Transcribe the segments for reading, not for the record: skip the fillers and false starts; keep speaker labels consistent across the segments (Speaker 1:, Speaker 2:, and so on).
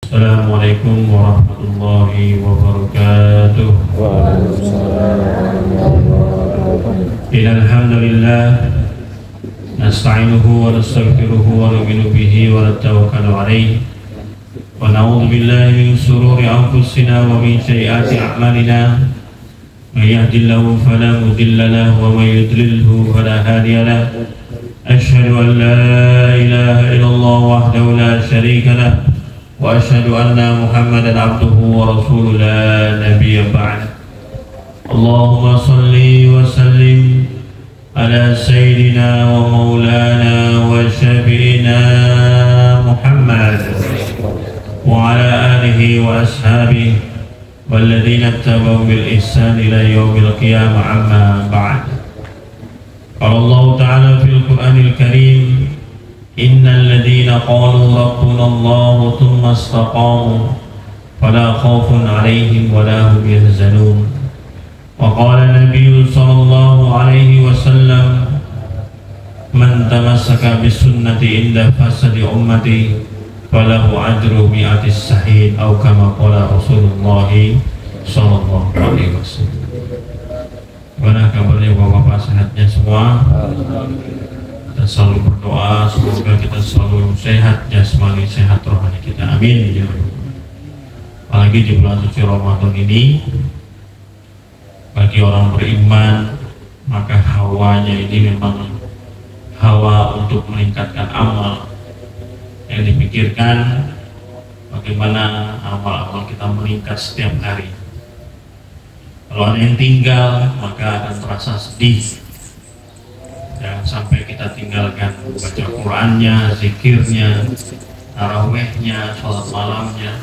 Speaker 1: Assalamualaikum warahmatullahi wabarakatuh.
Speaker 2: Waalaikumsalam warahmatullahi wabarakatuh.
Speaker 1: Innal hamdalillah nasta'inuhu wa nastaghfiruhu wa nu'minu bihi wa natawakkalu alayhi wa na'udzu billahi min shururi anfusina wa min sayyiati a'malina. May yahdihillahu fala mudilla lahu wa may yudlilhu fala hadiya lahu. Asyhadu an la ilaha illallah wahdahu la syarika lahu wa asyhadu anna Muhammadan abduhu wa rasuluhu la nabiyya ba'd. Allahumma salli wa sallim ala sayyidina wa maulana wa syafi'ina Muhammad wa ala alihi wa ashabihi walladzina ittaba'u bil ihsan ila yaumil qiyamah, amma ba'd. Qala Allah ta'ala fil Qur'anil Karim, innal ladzina qalu rabbuna Allah thumma istaqamu fala khaufun 'alaihim wa la hum yahzanun. Wa qala an-nabiy sallallahu alaihi wasallam, man tamassaka bis sunnati inda fasadi ummati falahu ajru mi'atis sahih, atau kama qala Rasulullah sallallahu alaihi wasallam. Gimana kabarnya bapak-bapak, sehatnya semua? Kita selalu berdoa semoga kita selalu sehat jasmani, sehat rohani kita, amin. Apalagi di bulan suci Ramadan ini, bagi orang beriman, maka hawanya ini memang hawa untuk meningkatkan amal. Yang dipikirkan bagaimana amal-amal kita meningkat setiap hari. Kalau ada yang tinggal, maka akan terasa sedih. Jangan sampai kita tinggalkan baca Qur'annya, zikirnya, tarawehnya, sholat malamnya,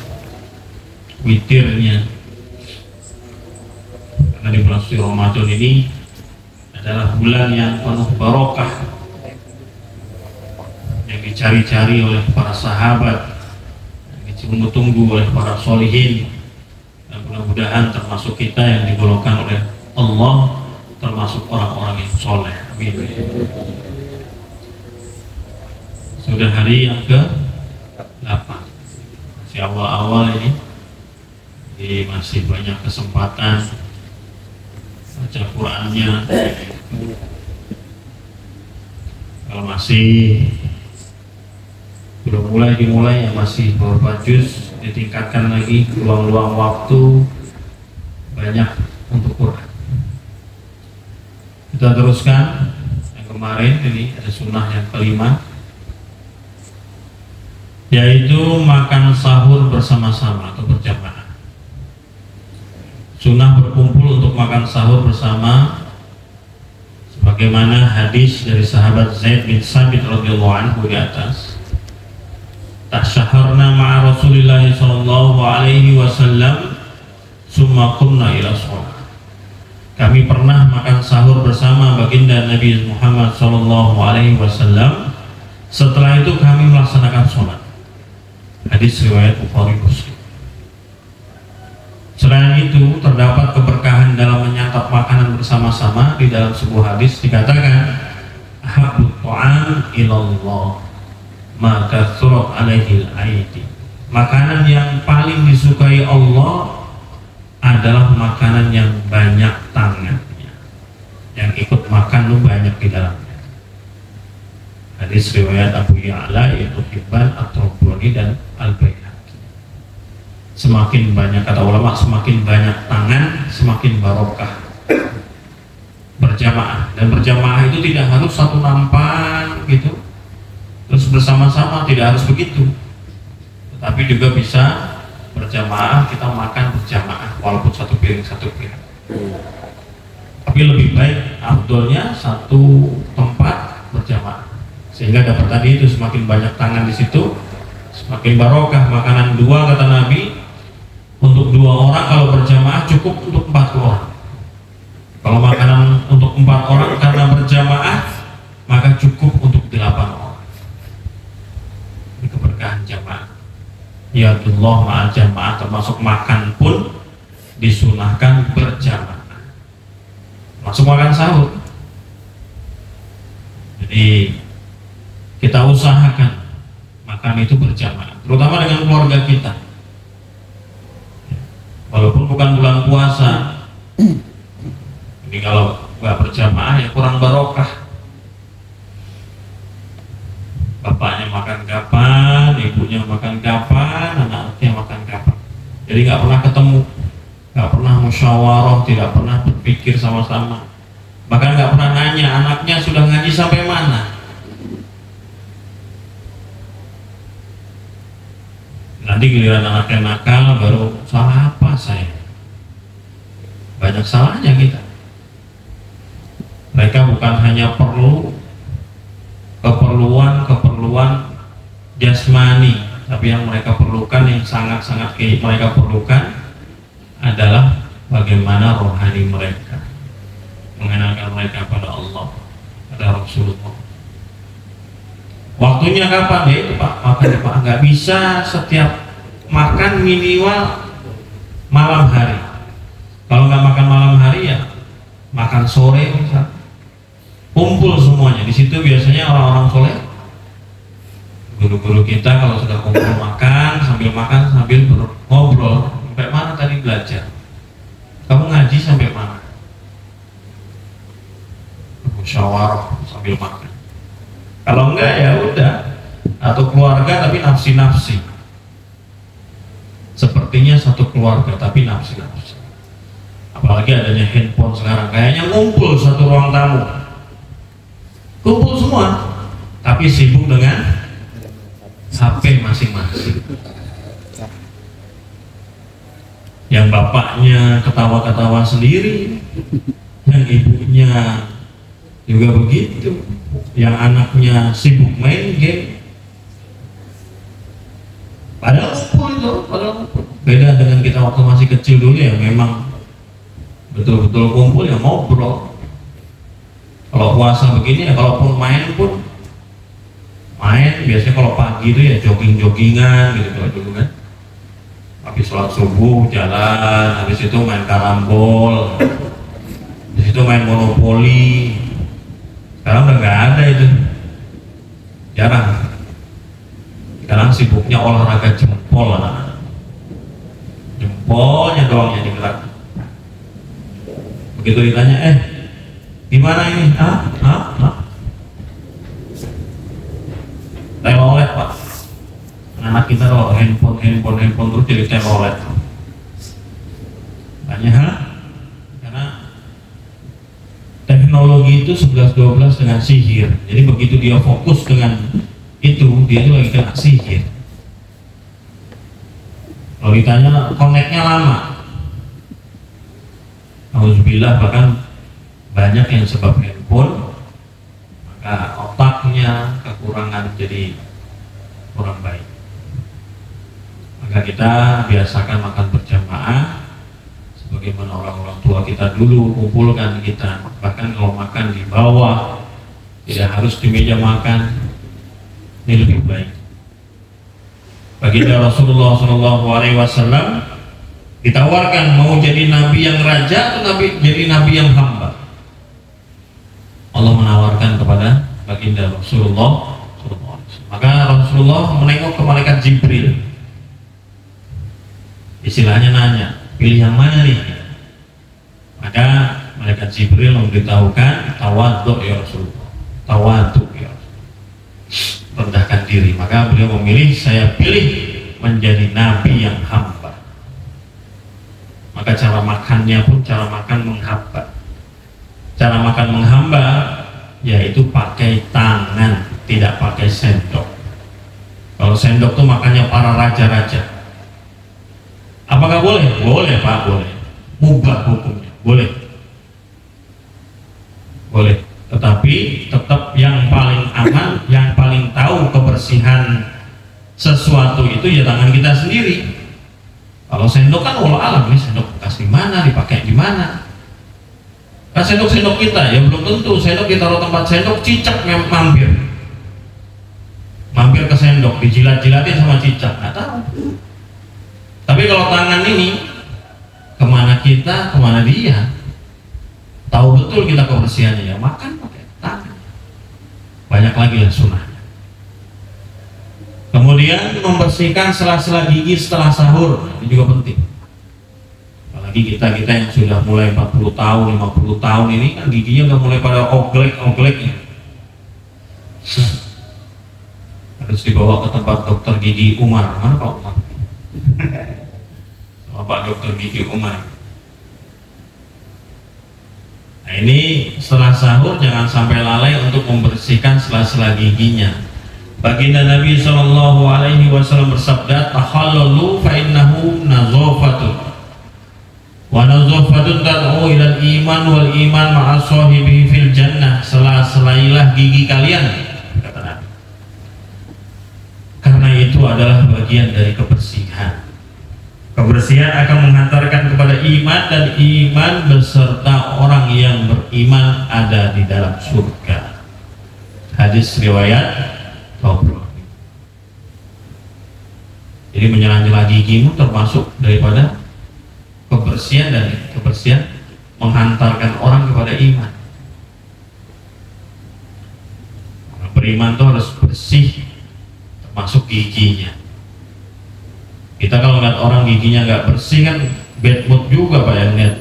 Speaker 1: witirnya. Karena di bulan suci Ramadan ini adalah bulan yang penuh barokah, yang dicari-cari oleh para sahabat, yang ditunggu-tunggu oleh para sholihin. Dan mudah-mudahan termasuk kita yang digolongkan oleh Allah, termasuk orang-orang yang soleh. Amin. Sudah hari yang ke-8, masih awal-awal ini, jadi masih banyak kesempatan baca Qur'annya. Kalau masih belum dimulai, yang masih beberapa juz, ditingkatkan lagi, luang-luang waktu banyak untuk Quran. Kita teruskan yang kemarin, ini ada sunnah yang kelima, yaitu makan sahur bersama-sama atau berjamaah. Sunnah berkumpul untuk makan sahur bersama, sebagaimana hadis dari sahabat Zaid bin Sabit radhiyallahu anhu di atas. Tasyaharna ma'a Rasulillah sallallahu alaihi wasallam summa qumna ila shalah. Kami pernah makan sahur bersama baginda Nabi Muhammad sallallahu alaihi wasallam. Setelah itu kami melaksanakan sholat. Hadis riwayat Bukhari Muslim. Selain itu terdapat keberkahan dalam menyantap makanan bersama-sama. Di dalam sebuah hadis dikatakan, ahabbut ta'am ilallah maka surat alaihil aidi. Makanan yang paling disukai Allah adalah makanan yang banyak tangannya, yang ikut makan lu banyak di dalamnya. Hadis riwayat Abu Ya'la, Ibnu Hibban, At-Tabrani dan Al-Baihaqi. Semakin banyak, kata ulama, semakin banyak tangan semakin barokah. Berjamaah, dan berjamaah itu tidak harus satu nampan gitu terus bersama-sama, tidak harus begitu, tetapi juga bisa berjamaah, kita makan berjamaah walaupun satu piring. Tapi lebih baik, afdolnya satu tempat berjamaah, sehingga dapat tadi itu semakin banyak tangan di situ, semakin barokah. Makanan dua, kata Nabi, untuk 2 orang kalau berjamaah cukup untuk 4 orang. Kalau makanan untuk 4 orang karena berjamaah, maka cukup untuk 8 orang. Ini keberkahan jamaah. Ya Allah, ma'al jamaah, termasuk makan pun disunahkan berjamaah, masuk makan sahur. Jadi kita usahakan makan itu berjamaah, terutama dengan keluarga kita. bukan bulan puasa. Ini kalau nggak berjamaah ya kurang barokah. Bapaknya makan kapan, ibunya makan kapan, anaknya makan kapan. Jadi nggak pernah ketemu, nggak pernah musyawarah, tidak pernah berpikir sama-sama. Bahkan nggak pernah nanya anaknya sudah ngaji sampai mana. Nanti giliran anaknya nakal, baru salah apa saya? Banyak salahnya kita. Mereka bukan hanya perlu keperluan jasmani, tapi yang mereka perlukan, yang sangat-sangat mereka perlukan adalah bagaimana rohani mereka, mengenalkan mereka pada Allah, pada Rasulullah. Waktunya kapan? Ya itu Pak, makan ya Pak. Nggak bisa setiap makan, minimal malam hari. Kalau nggak makan malam hari ya makan sore misalnya. Kumpul semuanya di situ. Biasanya orang-orang soleh, guru-guru kita kalau sudah kumpul makan sambil ngobrol. Sampai mana tadi belajar? Kamu ngaji sampai mana? Musyawarah sambil makan. Kalau enggak ya udah, atau keluarga tapi nafsi-nafsi. Sepertinya satu keluarga tapi nafsi-nafsi. Apalagi adanya handphone sekarang, kayaknya ngumpul satu ruang tamu. Kumpul semua, tapi sibuk dengan HP masing-masing. Yang bapaknya ketawa-ketawa sendiri, yang ibunya juga begitu, yang anaknya sibuk main game. Padahal kumpul. Beda dengan kita waktu masih kecil dulu ya, memang betul-betul kumpul ya ngobrol. Kalau puasa begini ya, kalaupun main pun main, biasanya kalau pagi itu ya jogging-joggingan gitu kalau dulu kan. Habis sholat subuh jalan, habis itu main karambol, habis itu main monopoli. Sekarang udah nggak ada itu, jarang. Sekarang sibuknya olahraga jempol, jempolnya doang yang digerak. Begitu ditanya, gimana ini? Telolet Pak. Anak kita kalau handphone terus jadi telolet. Tanya, karena teknologi itu 11-12 dengan sihir. Jadi begitu dia fokus dengan itu, dia itu lagi kena sihir. Kalau ditanya koneknya lama, alhamdulillah, bahkan banyak yang sebab handphone, maka otaknya kekurangan, jadi kurang baik. Maka kita biasakan makan berjamaah sebagaimana orang-orang tua kita dulu kumpulkan kita. Bahkan kalau makan di bawah, tidak harus di meja makan, ini lebih baik. Baginda Rasulullah SAW ditawarkan mau jadi nabi yang raja atau jadi nabi yang hamba. Allah menawarkan kepada baginda Rasulullah SAW. Maka Rasulullah menengok ke malaikat Jibril. Istilahnya nanya, pilih yang mana nih? Maka malaikat Jibril memberitahukan, tawadhu ya Rasulullah, tawadhu ya Rasulullah, rendahkan diri. Maka beliau memilih, saya pilih menjadi nabi yang hamba. Maka cara makannya pun cara makan menghamba. Cara makan menghamba yaitu pakai tangan, tidak pakai sendok. Kalau sendok tuh makannya para raja-raja. Apakah boleh? Boleh Pak, boleh. Mubah hukumnya, boleh. Boleh. Tetapi tetap yang paling aman, yang paling tahu kebersihan sesuatu itu ya tangan kita sendiri. Kalau sendok kan wallah alam, nih sendok bekas di mana, dipakai di mana. Kan sendok-sendok kita ya belum tentu sendok ditaruh tempat sendok cicak mampir ke sendok, dijilat-jilatin sama cicak, nggak tahu. Tapi kalau tangan ini kemana kita, kemana dia, tahu betul kita kebersihannya ya makan pakai tangan. Banyak lagi lah sunnahnya. Kemudian membersihkan sela-sela gigi setelah sahur, ini juga penting. Apalagi Apalagi kita yang sudah mulai 40 tahun, 50 tahun ini kan giginya udah mulai pada oglek ya. Harus dibawa ke tempat dokter gigi Umar. Mana Pak Umar? Sama Pak dokter gigi Umar. Nah ini setelah sahur jangan sampai lalai untuk membersihkan sela-sela giginya. Baginda Nabi SAW bersabda, "Takhallalu fa innahu nadzafatun. Wa nadzafatun tad'u ilal iman wal iman ma'a sahibihi fil jannah." Sela-selailah gigi kalian, kata Nabi. Karena itu adalah bagian dari kebersihan. Kebersihan akan menghantarkan kepada iman, dan iman beserta orang yang beriman ada di dalam surga. Hadis riwayat Tabrani. Jadi menyela-nyela gigimu termasuk daripada kebersihan, dan kebersihan menghantarkan orang kepada iman. Orang beriman itu harus bersih, termasuk giginya. Kita kalau ngeliat orang giginya nggak bersih kan bad mood juga Pak yang lihat.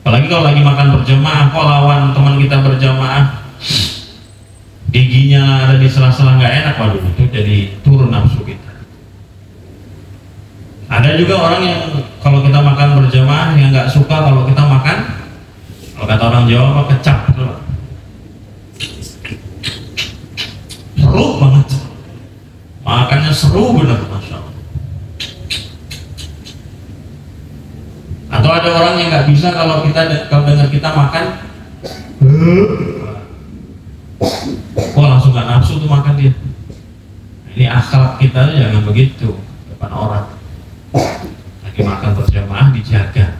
Speaker 1: Apalagi kalau lagi makan berjamaah, kok lawan teman kita berjamaah giginya ada di sela-sela nggak enak, waduh itu jadi turun nafsu kita. Ada juga orang yang kalau kita makan berjamaah yang nggak suka kalau kita makan, kalau kata orang Jawa apa, kecap gitu. Seru banget, makannya seru bener, Masya Allah. Atau ada orang yang nggak bisa kalau dengar kita makan, langsung nggak nafsu tuh makan dia. Ini akhlak kita jangan begitu depan orang. Lagi makan berjamaah dijaga.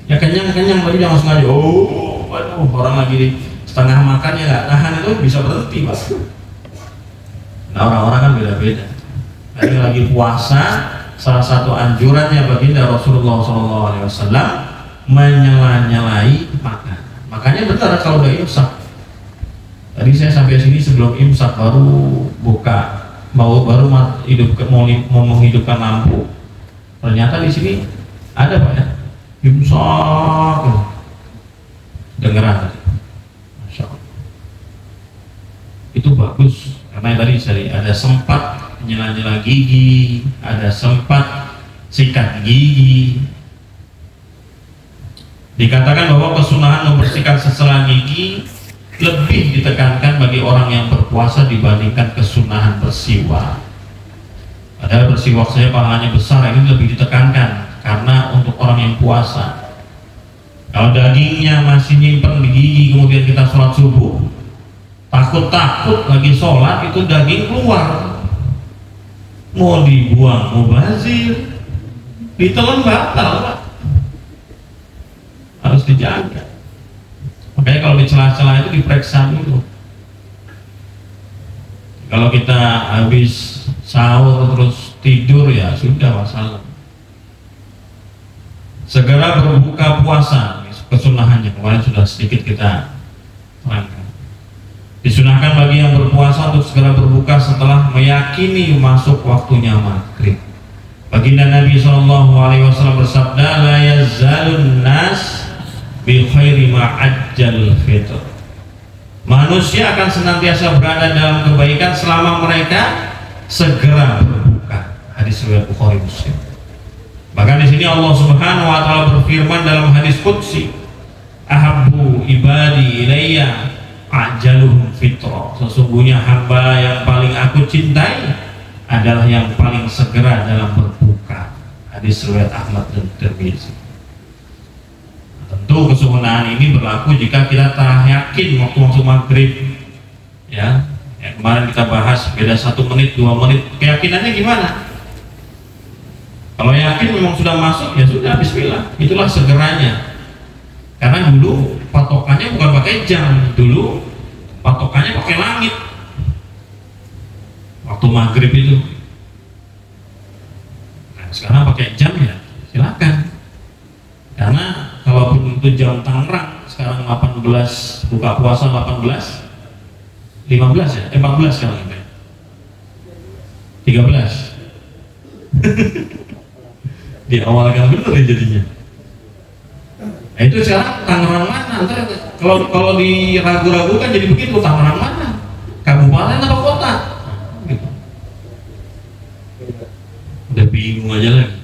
Speaker 1: Ya kenyang tadi jangan langsung aja. Waduh, orang lagi di setengah makan ya nggak tahan itu bisa berhenti Pak. Nah orang-orang kan beda-beda. Tadi lagi puasa, salah satu anjurannya baginda Rasulullah SAW menyela-nyelai makan. Makanya benar kalau udah imsak. Tadi saya sampai sini sebelum imsak baru buka, baru mau menghidupkan lampu. Ternyata di sini ada Pak ya, imsak. Dengeran, Masya Allah. Itu bagus karena tadi ada sempat nyela-nyela gigi, ada sempat sikat gigi. Dikatakan bahwa kesunahan membersihkan sela gigi lebih ditekankan bagi orang yang berpuasa dibandingkan kesunahan bersiwak. Padahal bersiwak saja pahalanya besar, ini lebih ditekankan karena untuk orang yang puasa. Kalau dagingnya masih nyimpen di gigi kemudian kita sholat subuh, takut lagi sholat itu daging keluar, mau dibuang mubazir, ditelan batal Pak. Harus dijaga. Makanya kalau di celah-celah itu diperiksa dulu. Kalau kita habis sahur terus tidur ya sudah masalah. Segera berbuka puasa, kesunahannya kemarin sudah sedikit kita terangkan. Disunahkan bagi yang berpuasa untuk segera berbuka setelah meyakini masuk waktunya maghrib. Baginda Nabi SAW bersabda, "La yazalun nas bi khairi ma'ajjal fitr." Manusia akan senantiasa berada dalam kebaikan selama mereka segera berbuka. Hadis riwayat Bukhari Muslim. Bahkan di sini Allah Subhanahu wa taala berfirman dalam hadis qudsi, "Ahabbu ibadi ilayya ajaluhum fitra." Sesungguhnya hamba yang paling aku cintai adalah yang paling segera dalam berbuka. Hadis riwayat Ahmad dan Tirmizi. Tentu kesunahan ini berlaku jika kita tak yakin waktu masuk maghrib. Ya, kemarin kita bahas beda 1 menit 2 menit. Keyakinannya gimana? Kalau yakin memang sudah masuk ya sudah, bismillah. Itulah segeranya. Karena dulu patokannya bukan pakai jam, dulu patokannya pakai langit. Waktu maghrib itu. Nah, sekarang pakai jam ya, silakan. Karena kalaupun itu jam Tangerang, sekarang 18, buka puasa 18, 15 ya, 14 sekarang ini. 13. Di awal kan bener ya jadinya. Nah, itu sekarang Tangerang mana? Ntar kalau diragu-ragukan jadi begitu, Tangerang mana? Kabupaten apa kota? Gitu. Udah bingung aja lagi.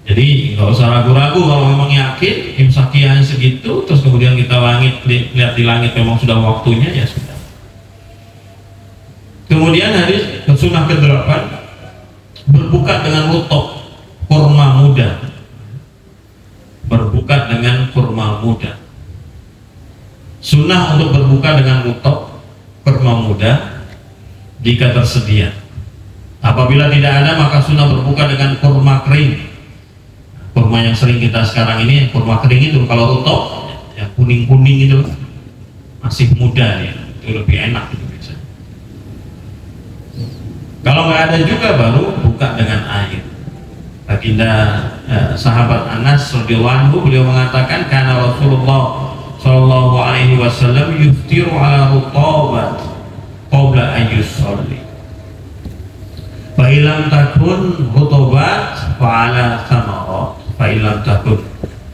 Speaker 1: Jadi nggak usah ragu-ragu, kalau memang yakin imsakiahnya segitu, terus kemudian kita lihat di langit memang sudah waktunya, ya sudah. Kemudian hadis sunnah ke-8, berbuka dengan rutok kurma muda. Berbuka dengan kurma muda. Sunnah untuk berbuka dengan rutok kurma muda jika tersedia. Apabila tidak ada, maka sunnah berbuka dengan kurma kering. Kurma yang sering kita sekarang ini, kurma kering itu, kalau rutok ya kuning-kuning itu masih muda ya, itu lebih enak itu biasanya. Kalau nggak ada juga baru buka dengan air. Baginda sahabat Anas radhiyallahu anhu, beliau mengatakan karena Rasulullah sallallahu alaihi wasallam yuftiru ala rutabat qabla an yusalli. Fa ilam takun rutabat fa ala thamarat. Fa ilam takun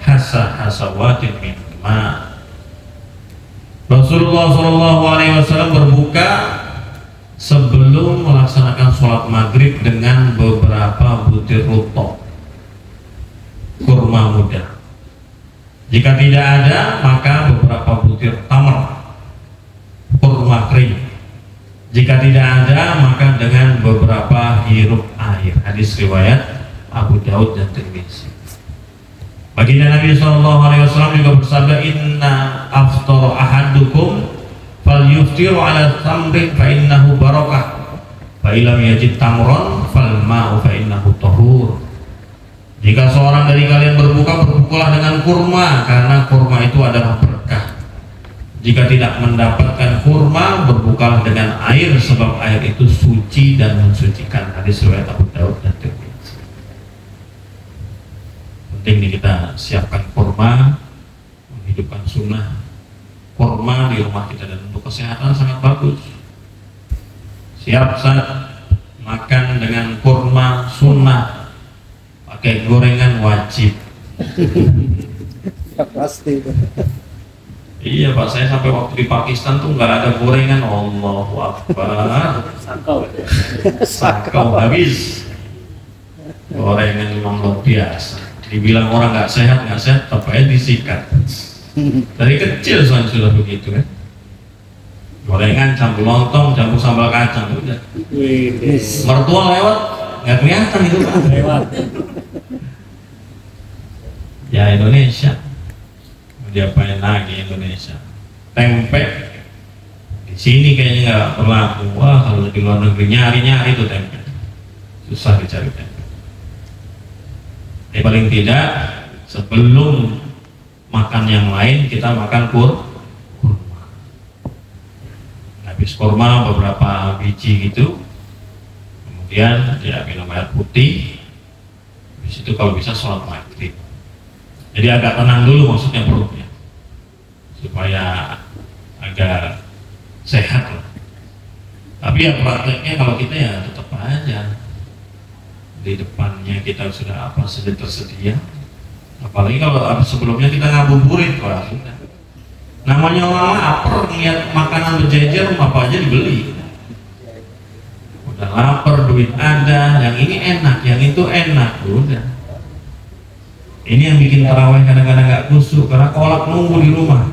Speaker 1: hasawatin min ma. Rasulullah sallallahu alaihi wasallam berbuka sebelum melaksanakan sholat maghrib dengan beberapa butir rutok kurma muda. Jika tidak ada, maka beberapa butir tamar kurma kering. Jika tidak ada, maka dengan beberapa hirup air. Hadis riwayat Abu Daud dan Tirmidzi. Baginda Nabi SAW juga bersabda, inna aftar ahadukum fal yuftiru ala tamrin fa innahu barakah fa ilam yajid tamron fal ma'u fa innahu tahur. Jika seorang dari kalian berbuka, berbukalah dengan kurma, karena kurma itu adalah berkah. Jika tidak mendapatkan kurma, berbukalah dengan air, sebab air itu suci dan mensucikan. Hadis riwayat Abu Daud dan Tirmidzi. Penting nih kita siapkan kurma, menghidupkan sunnah kurma di rumah kita, dan untuk kesehatan sangat bagus. Siap saat makan dengan kurma sunnah, pakai gorengan wajib.
Speaker 2: Ya pasti.
Speaker 1: Iya Pak, saya sampai waktu di Pakistan tuh nggak ada gorengan. Allahu Akbar. Sakau habis. Gorengan memang luar biasa. Dibilang orang nggak sehat, tetap aja disikat. Dari kecil saya sudah begitu kan. Gorengan, campur lontong, campur sambal kacang, udah. Mertua lewat, nggak kelihatan itu Pak. Lewat. Ya Indonesia. Diapain lagi Indonesia? Tempe di sini kayaknya nggak berlaku. Wah, kalau di luar negeri nyari itu tempe, susah dicari tempe. Paling tidak sebelum makan yang lain kita makan kurma. Habis kurma beberapa biji gitu, kemudian ya minum air putih. Habis itu kalau bisa sholat maghrib. Jadi agak tenang dulu maksudnya perutnya, supaya agak sehat lah. Tapi ya prakteknya kalau kita ya tetap aja di depannya kita sudah apa saja tersedia. Apalagi kalau sebelumnya kita ngabuburit, wah sudah. Namanya orang lapar ngeliat makanan berjejer, apa aja dibeli. Udah lapar, duit ada, yang ini enak, yang itu enak, udah. Ini yang bikin tarawih kadang-kadang nggak kusuk karena kolak nunggu di rumah.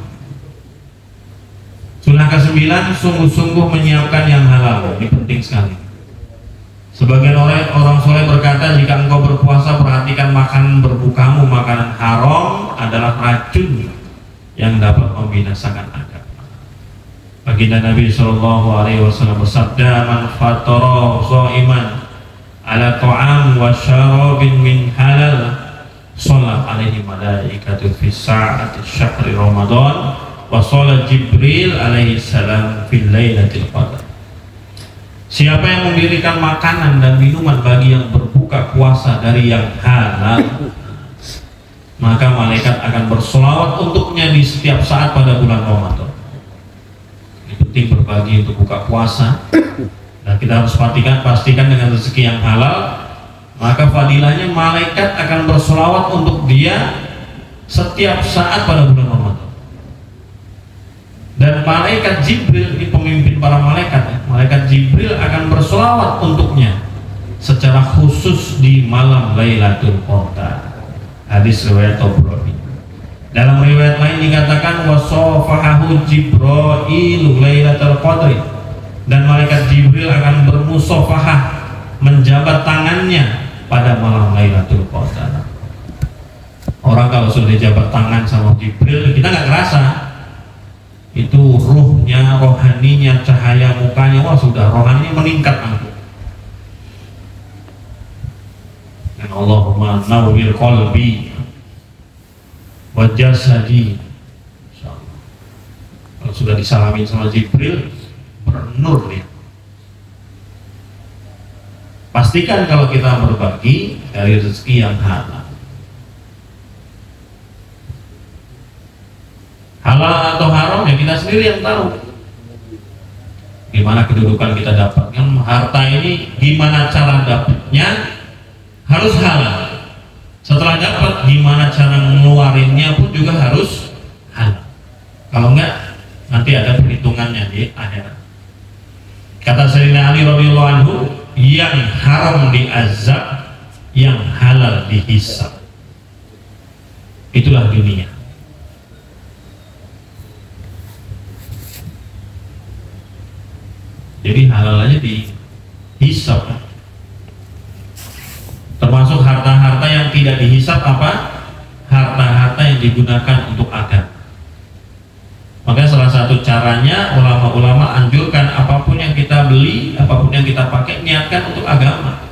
Speaker 1: Sunnah ke-9, sungguh-sungguh menyiapkan yang halal. Ini penting sekali. Sebagian orang soleh berkata, jika engkau berpuasa perhatikan makan berbukamu, makanan haram adalah racun yang dapat membinasakan agama. Baginda Nabi SAW bersabda, man fatara shaiman ala ta'am wa syarabin min halal sholat alaihi malaikatu fi sa'ati syahri Ramadan wa sholat Jibril alaihi salam fil lailatul qadar. Siapa yang mendirikan makanan dan minuman bagi yang berbuka puasa dari yang halal, maka malaikat akan bersolawat untuknya di setiap saat pada bulan Ramadan. Ini penting berbagi untuk buka puasa, dan kita harus pastikan dengan rezeki yang halal. Maka fadilahnya malaikat akan bersolawat untuk dia setiap saat pada bulan Ramadan. Dan malaikat Jibril, ini pemimpin para malaikat ya, malaikat Jibril akan bersolawat untuknya secara khusus di malam Lailatul Qadar. Hadis riwayat Tabrani. Dalam riwayat lain dikatakan wasafahahu Jibril Lailatul Qadri, dan malaikat Jibril akan bermusafahah, menjabat tangannya pada malam Lailatul Qadar. Orang kalau sudah dijabat tangan sama Jibril, kita nggak ngerasa. Itu ruhnya, rohaninya, cahaya mukanya, wah sudah rohaninya meningkat langsung. Dan Allahumma nawwir qalbi wa jasadi. Kalau sudah disalamin sama Jibril, bernur dia. Pastikan kalau kita berbagi dari rezeki yang halal. Halal atau haram ya kita sendiri yang tahu. Gimana kedudukan kita dapatkan harta ini, gimana cara dapatnya, harus halal. Setelah dapat, gimana cara mengeluarinnya pun juga harus halal. Kalau enggak, nanti ada perhitungannya di akhirat. Kata Sayyidina Ali radhiyallahu anhu, yang haram diazab, yang halal dihisab. Itulah dunia. Jadi halal aja dihisab. Termasuk harta-harta yang tidak dihisab apa? Harta-harta yang digunakan untuk agama. Makanya salah satu caranya ulama-ulama anjurkan apapun yang kita beli, apapun yang kita pakai, niatkan untuk agama.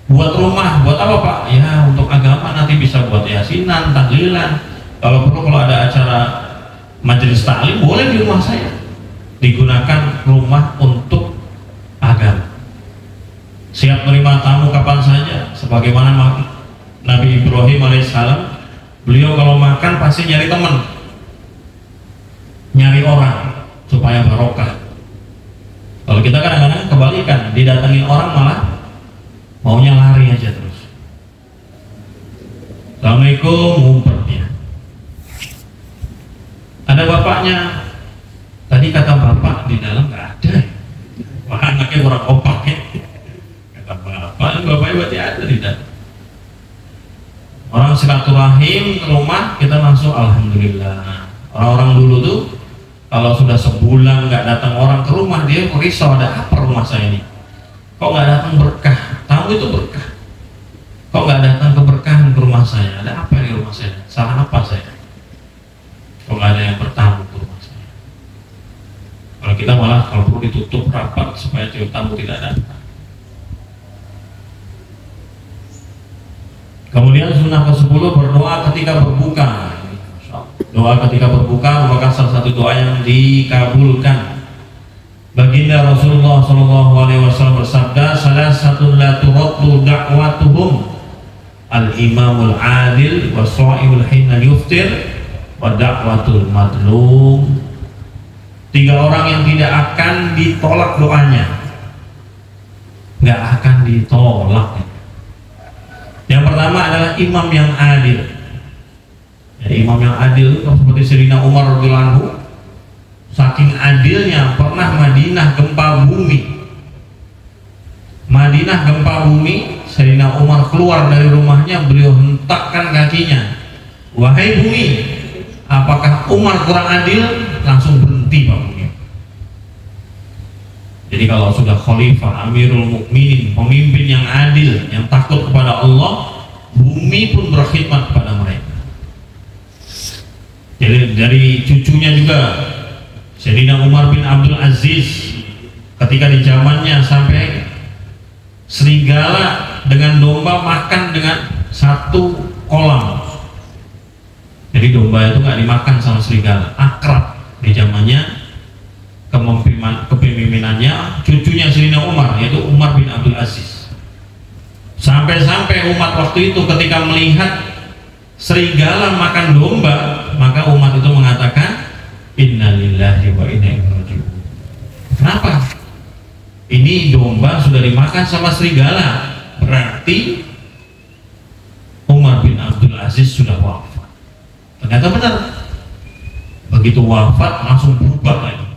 Speaker 1: Buat rumah, buat apa Pak? Ya untuk agama, nanti bisa buat yasinan, tahlilan. Kalau perlu, kalau ada acara majelis taklim, boleh di rumah saya. Digunakan rumah untuk agama. Siap menerima tamu kapan saja, sebagaimana Nabi Ibrahim alaihissalam. Beliau kalau makan pasti nyari teman, nyari orang supaya barokah. Kalau kita kadang-kadang kebalikan, didatengin orang malah maunya lari aja terus. Assalamualaikum, ngumpet dia. Ada bapaknya. Tadi kata bapak di dalam nggak ada. Wah anaknya kurang kompak ya. Kata bapaknya berarti ada di dalam. Orang silaturahim ke rumah kita langsung alhamdulillah. Orang-orang dulu tuh kalau sudah sebulan nggak datang orang ke rumah, dia risau, ada apa rumah saya ini? Kok nggak datang berkah? Tamu itu berkah. Kok nggak datang keberkahan ke rumah saya? Ada apa di rumah saya? Salah apa saya? Kok nggak ada yang bertamu ke rumah saya? Kalau kita malah kalau perlu ditutup rapat supaya tamu tidak datang. Kemudian sunnah ke-10 berdoa ketika berbuka. Doa ketika berbuka merupakan salah satu doa yang dikabulkan. Baginda Rasulullah SAW bersabda, salah satu la turaddu da'watuhum al-imamul adil wa sha'imul hina yuftir wa da'watul madlum. 3 orang yang tidak akan ditolak doanya, nggak akan ditolak. Yang pertama adalah imam yang adil. Ya, imam yang adil seperti Sayyidina Umar radhiyallahu anhu, saking adilnya pernah Madinah gempa bumi. Madinah gempa bumi, Sayyidina Umar keluar dari rumahnya, beliau hentakkan kakinya. Wahai bumi, apakah Umar kurang adil? Langsung berhenti Pak Bumi. Jadi kalau sudah khalifah, amirul mukminin, pemimpin yang adil, yang takut kepada Allah, bumi pun berkhidmat kepada mereka. Jadi dari cucunya juga Sayyidina Umar bin Abdul Aziz, ketika di zamannya sampai serigala dengan domba makan dengan satu kolam. Jadi domba itu nggak dimakan sama serigala, akrab. Di zamannya kepemimpinannya cucunya Sayyidina Umar, yaitu Umar bin Abdul Aziz. Sampai-sampai umat waktu itu ketika melihat serigala makan domba, maka umat itu mengatakan innalillahi wa inna ilaihi raji'un. Kenapa? Ini domba sudah dimakan sama serigala, berarti Umar bin Abdul Aziz sudah wafat. Ternyata benar. Begitu wafat langsung berubah lagi.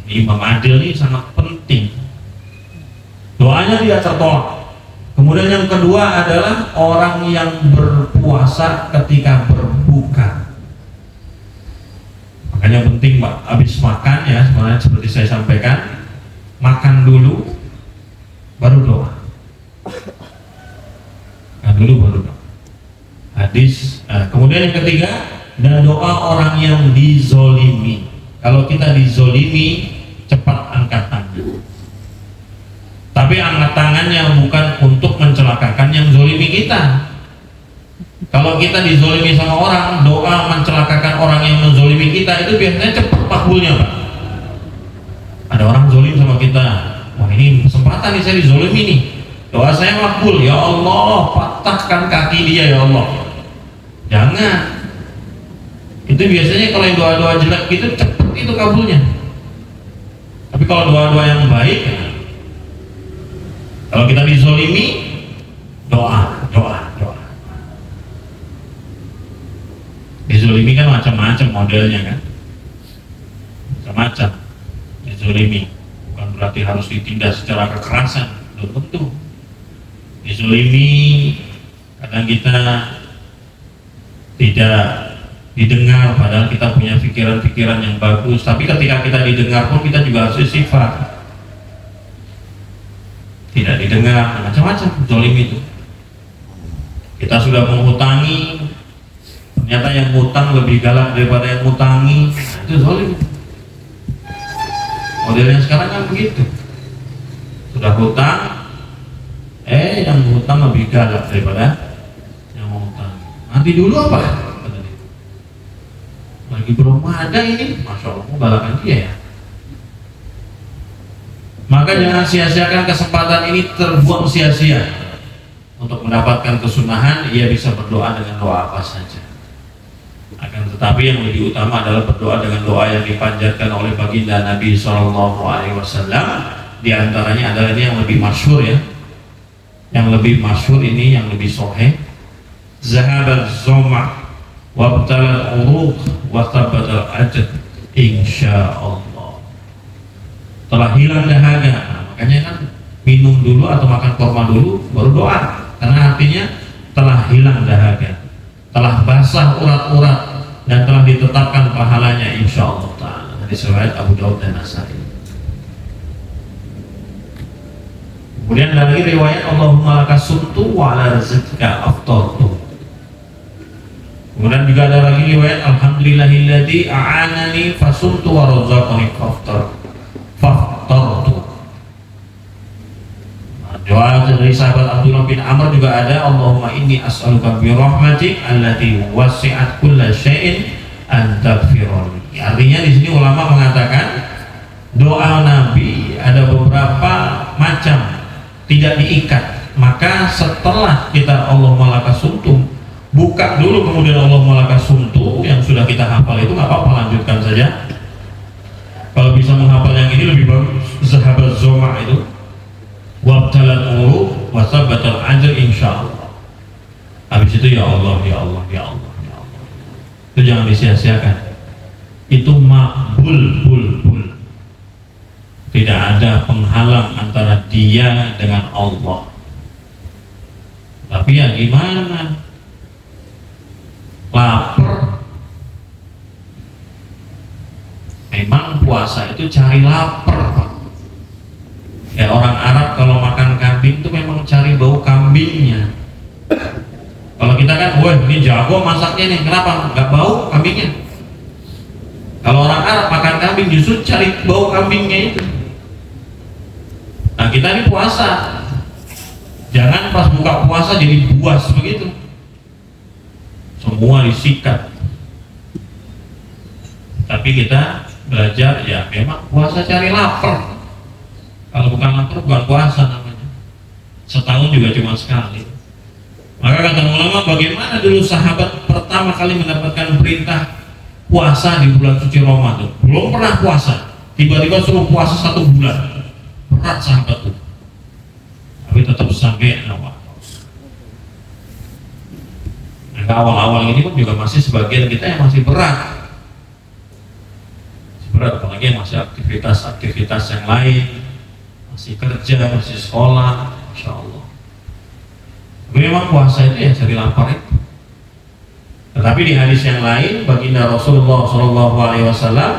Speaker 1: Imam Adil ini sangat penting. Doanya dia tertolak. Kemudian yang kedua adalah orang yang berpuasa ketika berbuka. Makanya penting Pak, habis makan ya, sebenarnya seperti saya sampaikan, makan dulu baru doa. Makan dulu baru doa. Hadis. Kemudian yang ketiga, dan doa orang yang dizolimi. Kalau kita dizolimi, cepat angkat tangan. Tapi angkat tangannya bukan untuk mencelakakan yang zolimi kita. Kalau kita dizolimi sama orang, doa mencelakakan orang yang menzolimi kita itu biasanya cepat makbulnya Pak. Ada orang zolim sama kita, wah ini kesempatan nih saya dizolimi nih, doa saya makbul, ya Allah patahkan kaki dia ya Allah. Jangan. Itu biasanya kalau yang doa-doa jelek gitu cepat itu kabulnya. Tapi kalau doa-doa yang baik, kalau kita dizolimi, doa. Dizolimi kan macam-macam modelnya kan, macam-macam. Dizolimi bukan berarti harus ditindas secara kekerasan, belum tentu. Dizolimi kadang kita tidak didengar, padahal kita punya pikiran-pikiran yang bagus, tapi ketika kita didengar pun kita juga harus istighfar. Tidak didengar, macam-macam zolim itu. Kita sudah menghutangi, ternyata yang hutang lebih galak daripada yang ngutangi, itu zolim. Modelnya sekarang kan begitu, sudah hutang, yang hutang lebih galak daripada yang hutang. Nanti dulu apa? Lagi belum ada ini, masya Allah, galakan dia ya. Maka jangan sia-siakan kesempatan ini terbuang sia-sia. Untuk mendapatkan kesunahan, ia bisa berdoa dengan doa apa saja. Akan tetapi yang lebih utama adalah berdoa dengan doa yang dipanjatkan oleh baginda Nabi SAW. Di antaranya adalah ini yang lebih masyhur ya. Yang lebih masyhur ini, yang lebih sahih. Zahabat zoma wabtalal uruq wa tabatal ajad insyaallah. Telah hilang dahaga. Makanya kan minum dulu atau makan kurma dulu baru doa, karena artinya telah hilang dahaga, telah basah urat-urat, dan telah ditetapkan pahalanya insyaallah ta'ala. Hadis riwayat Abu Daud dan Nasai. Kemudian dari riwayat Allahumma laka sumtu wa ala rizqika aftartu. Kemudian juga ada lagi riwayat alhamdulillahilladzi a'anani fasumtu wa razaqani faftartu. Doa dari sahabat Abdullah bin Amr juga ada, Allahumma inni as'aluka bi rahmatik allati wasi'at kulla syai'in an taghfirli. Artinya di sini ulama mengatakan doa Nabi ada beberapa macam, tidak diikat. Maka setelah kita Allahumma laka sumtu, buka dulu kemudian Allahumma laka sumtu yang sudah kita hafal itu nggak apa-apa, lanjutkan saja. Kalau bisa menghafal yang ini lebih bagus. Zahabat zoma itu wabtalat uruq wa sabatal ajr insyaallah. Habis itu ya Allah, ya Allah, ya Allah, ya Allah. Itu jangan disia-siakan. Itu makbul. Tidak ada penghalang antara dia dengan Allah. Tapi ya gimana? Lapar. Memang puasa itu cari lapar, Pak. Ya orang Arab kalau makan kambing itu memang cari bau kambingnya. Kalau kita kan, wah ini jago masaknya nih, kenapa? Nggak bau kambingnya. Kalau orang Arab makan kambing justru cari bau kambingnya itu. Nah kita ini puasa, jangan pas buka puasa jadi buas begitu. Semua disikat. Tapi kita belajar ya memang puasa cari lapar. Kalau bukan lapar bukan puasa namanya. Setahun juga cuma sekali. Maka kata ulama, bagaimana dulu sahabat pertama kali mendapatkan perintah puasa di bulan suci Ramadan? Belum pernah puasa, tiba-tiba suruh puasa 1 bulan. Berat sahabat itu. Tapi tetap sampai awal. Nah, awal-awal ini pun juga masih sebagian kita yang masih berat, apalagi yang masih aktivitas yang lain, masih kerja, masih sekolah, Insya Allah. Tapi memang puasa itu ya cari lapar itu. Tetapi di hadis yang lain, baginda Rasulullah SAW,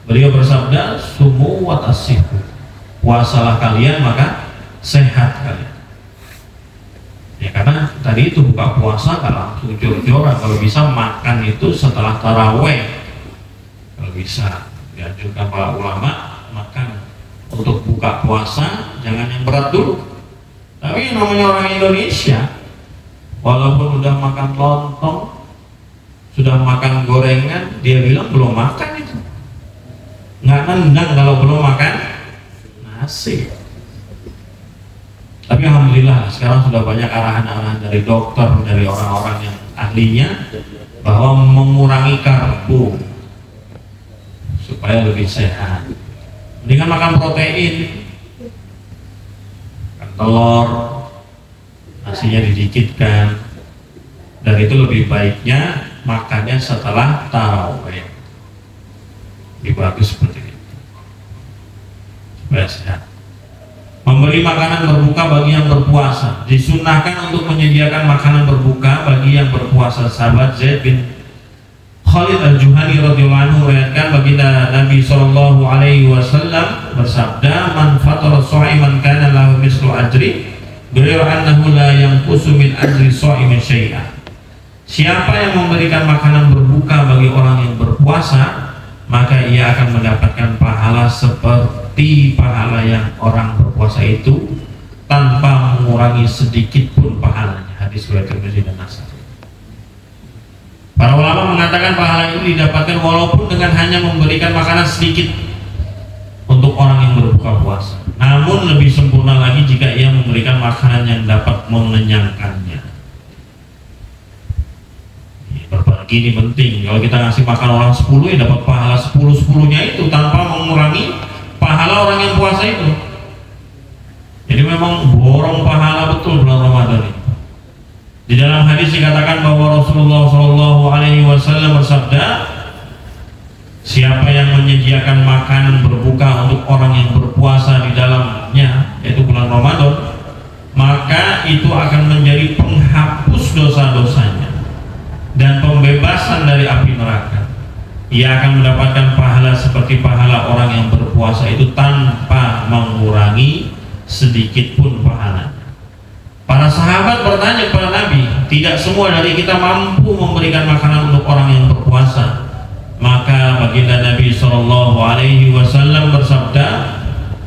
Speaker 1: beliau bersabda, sumu wa tasihu, puasalah kalian maka sehat kalian. Ya karena tadi itu buka puasa gak langsung jor-joran, kalau bisa makan itu setelah taraweh, kalau bisa dianjurkan para ulama makan untuk buka puasa jangan yang berat dulu. Tapi yang namanya orang Indonesia, walaupun udah makan lontong, sudah makan gorengan, dia bilang belum makan itu, nggak nendang kalau belum makan nasi. Tapi alhamdulillah sekarang sudah banyak arahan-arahan dari dokter, dari orang-orang yang ahlinya, bahwa mengurangi karbo supaya lebih sehat. Mendingan makan protein, makan telur, nasinya didikitkan, dan itu lebih baiknya makannya setelah tarawih. Lebih bagus seperti itu supaya sehat. Memberi makanan berbuka bagi yang berpuasa, disunahkan untuk menyediakan makanan berbuka bagi yang berpuasa. Sahabat Zaid bin Khalid Al-Juhani radhiyallahu anhu meriwayatkan baginda Nabi SAW bersabda, man fatara sha'iman kana lahu mislu ajri ghairu annahu la yanqusu min ajri sha'imin syai'an. Siapa yang memberikan makanan berbuka bagi orang yang berpuasa, maka ia akan mendapatkan pahala seperti pahala yang orang berpuasa itu tanpa mengurangi sedikit pun pahalanya. Hadis riwayat Tirmidzi dan Nasai. Para ulama mengatakan pahala itu didapatkan walaupun dengan hanya memberikan makanan sedikit untuk orang yang berbuka puasa. Namun lebih sempurna lagi jika ia memberikan makanan yang dapat mengenyangkannya. Berbagi ini penting. Kalau kita ngasih makan orang 10 ya dapat pahala 10-10-nya itu tanpa mengurangi pahala orang yang puasa itu. Jadi memang borong pahala betul bulan Ramadan ini. Di dalam hadis dikatakan bahwa Rasulullah SAW bersabda, siapa yang menyediakan makanan berbuka untuk orang yang berpuasa di dalamnya, yaitu bulan Ramadan, maka itu akan menjadi penghapus dosa-dosanya dan pembebasan dari api neraka. Ia akan mendapatkan pahala seperti pahala orang yang berpuasa itu tanpa mengurangi sedikit pun pahalanya. Para sahabat bertanya kepada Nabi, tidak semua dari kita mampu memberikan makanan untuk orang yang berpuasa. Maka baginda Nabi SAW bersabda,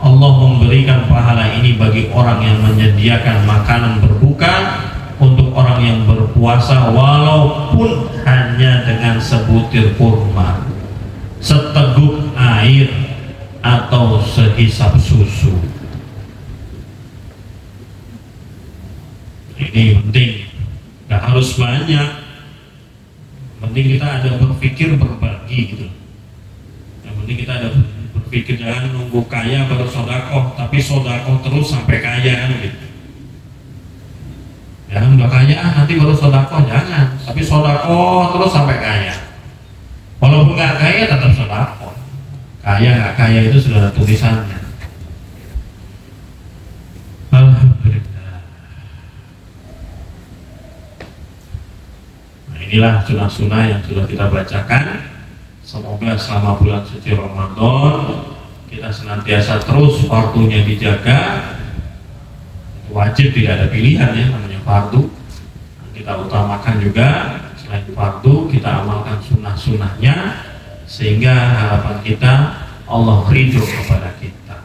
Speaker 1: Allah memberikan pahala ini bagi orang yang menyediakan makanan berbuka untuk orang yang berpuasa, walaupun hanya dengan sebutir kurma, seteguk air, atau sehisap susu. Ini penting, nggak harus banyak, penting kita ada berpikir berbagi gitu. Yang penting kita ada berpikir, jangan nunggu kaya baru sodakoh, tapi sodakoh terus sampai kaya kan gitu. Jangan udah kaya nanti baru sodakoh, jangan, tapi sodakoh terus sampai kaya. Walaupun nggak kaya tetap sodakoh. Kaya nggak kaya itu sudah ada tulisannya. Alhamdulillah. Nah, inilah sunnah-sunnah yang sudah kita bacakan. Semoga selama bulan suci Ramadan kita senantiasa terus waktunya dijaga. Wajib, tidak ada pilihan ya, namanya fardu. Kita utamakan juga, selain fardu kita amalkan sunnah-sunnahnya, sehingga harapan kita Allah ridho kepada kita.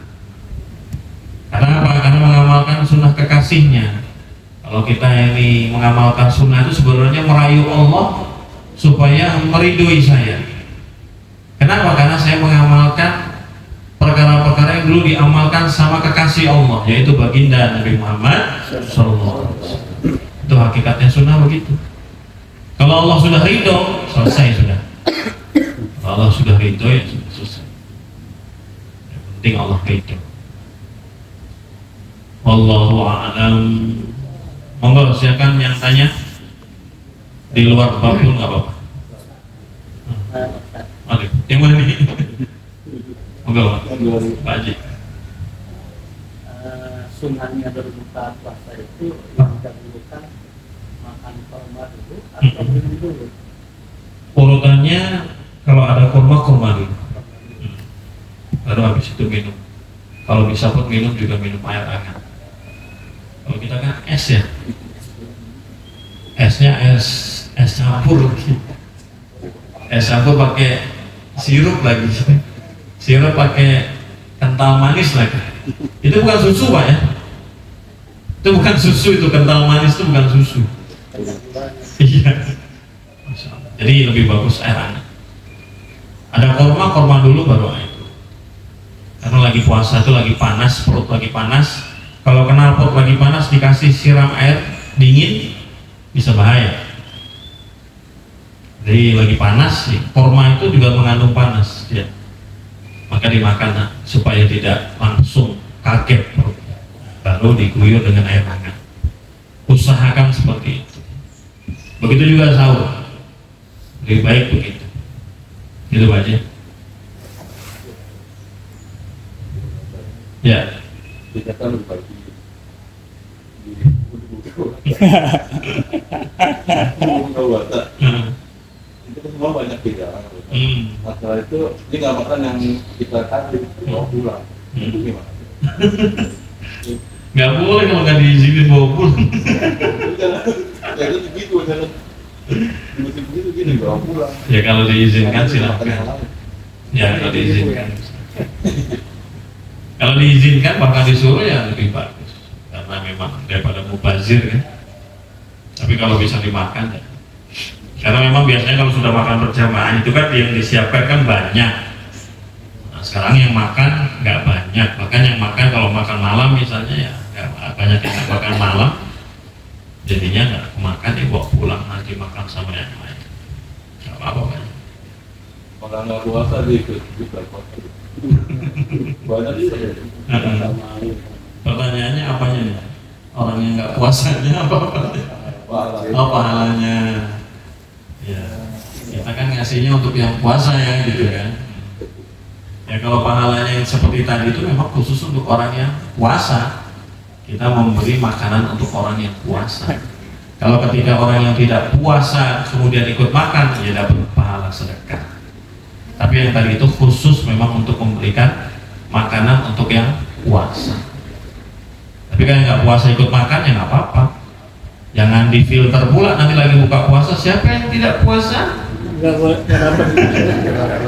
Speaker 1: Karena apa? Karena mengamalkan sunnah kekasihnya. Kalau kita ini mengamalkan sunnah itu sebenarnya merayu Allah supaya meridhoi saya. Kenapa? Karena saya mengamalkan perkara-perkara yang dulu diamalkan sama kekasih Allah, yaitu baginda Nabi Muhammad SAW. Itu hakikatnya sunnah begitu. Kalau Allah sudah ridho, selesai sudah. Kalau Allah sudah ridho, ya sudah selesai. Yang penting Allah ridho. Wallahu a'lam. Monggo silakan yang tanya. Di luar babul nggak apa-apa. Oke, yang mana nih? Enggak, Pak Haji.
Speaker 2: Sunahnya berbuka puasa itu mendahulukan makan kurma dulu atau minum dulu?
Speaker 1: Urutannya kalau ada kurma dulu, baru habis itu minum. Kalau bisa pun minum juga minum air hangat. Kalau kita kan es ya, esnya es campur, es campur pakai sirup lagi, sirup pakai kental manis lagi. Itu bukan susu Pak ya, itu bukan susu, itu kental manis, itu bukan susu. Iya, jadi lebih bagus air hangat. Ada kurma dulu baru air. Karena lagi puasa itu lagi panas, perut lagi panas. Kalau kenal perut lagi panas dikasih siram air dingin bisa bahaya. Jadi lagi panas, kurma itu juga mengandung panas ya. Maka dimakan supaya tidak langsung kaget perut. Baru diguyur dengan air hangat. Usahakan seperti itu. Begitu juga sahur. Lebih baik begitu. Gitu aja. Ya.
Speaker 3: Kita kan berbagi itu semua banyak beda. Masalah itu dia nggak makan yang kita kasih bawa pulang. Itu gimana?
Speaker 1: Nggak boleh kalau nggak diizinin bawa pulang.
Speaker 3: Ya itu begitu kan. Musim begitu gini bawa pulang.
Speaker 1: Ya kalau diizinkan silakan. Ya kalau diizinkan. Kalau diizinkan bahkan disuruh ya lebih bagus. Karena memang daripada mubazir kan. Tapi kalau bisa dimakan ya. Karena memang biasanya kalau sudah makan berjamaah itu kan yang disiapkan kan banyak. Nah, sekarang yang makan nggak banyak. Bahkan yang makan kalau makan malam misalnya ya nggak banyak yang makan malam. Jadinya nggak makan dibawa pulang nanti makan sama yang lain. Nggak apa-apa kan.
Speaker 3: Kalau nggak puasa dia ikut puasa. Banyak sih.
Speaker 1: Pertanyaannya apanya nih? Orang yang nggak puasanya apa? Oh pahalanya. Ya, kita kan ngasihnya untuk yang puasa ya gitu kan. Ya kalau pahalanya yang seperti tadi itu memang khusus untuk orang yang puasa. Kita memberi makanan untuk orang yang puasa. Kalau ketika orang yang tidak puasa kemudian ikut makan, ya dapat pahala sedekah. Tapi yang tadi itu khusus memang untuk memberikan makanan untuk yang puasa. Tapi kan yang nggak puasa ikut makan ya nggak apa-apa. Jangan difilter pula nanti lagi buka puasa siapa yang tidak puasa?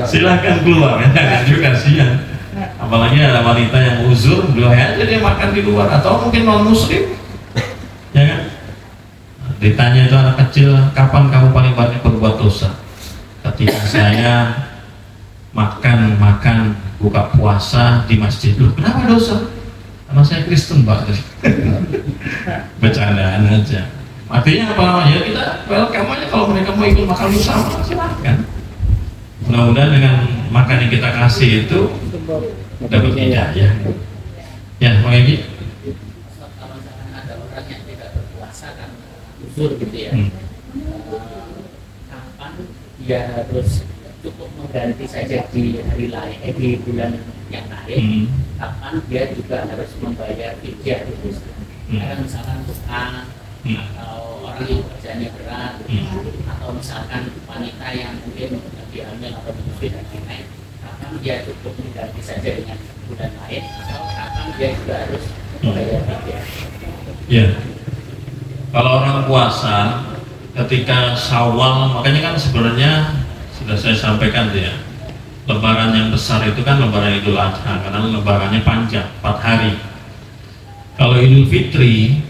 Speaker 1: Silahkan keluar ya, jangan juga kasihan. Apalagi ada wanita yang uzur, boleh aja dia makan di luar atau mungkin non muslim, ya kan? Ditanya itu anak kecil, kapan kamu paling banyak berbuat dosa? Ketika saya makan buka puasa di masjid. Loh, kenapa dosa? Karena saya Kristen Pak. Bercandaan aja. Artinya apa? Ya kita welcome aja kalau mereka mau ikut makan bersama, silahkan. Mudah-mudahan dengan makan yang kita kasih itu dapat hidayah. Ya, Pak Egi.
Speaker 2: Kalau misalkan ada orang yang tidak berpuasa karena uzur gitu ya, kapan dia harus cukup mengganti saja di hari lain, di bulan yang lain, kapan dia juga harus membayar fidyah gitu. Karena misalkan tukang atau orang yang kerjanya berat, atau misalkan wanita yang mungkin lagi hamil atau menyusui dan lain-lain, kapan dia cukup mengganti saja dengan bulan lain, atau kapan dia juga harus membayar fidyah?
Speaker 1: Ya, kalau orang puasa ketika Syawal, makanya kan sebenarnya sudah saya sampaikan tuh ya, lebaran yang besar itu kan lebaran Idul Adha karena lebarannya panjang 4 hari. Kalau Idul Fitri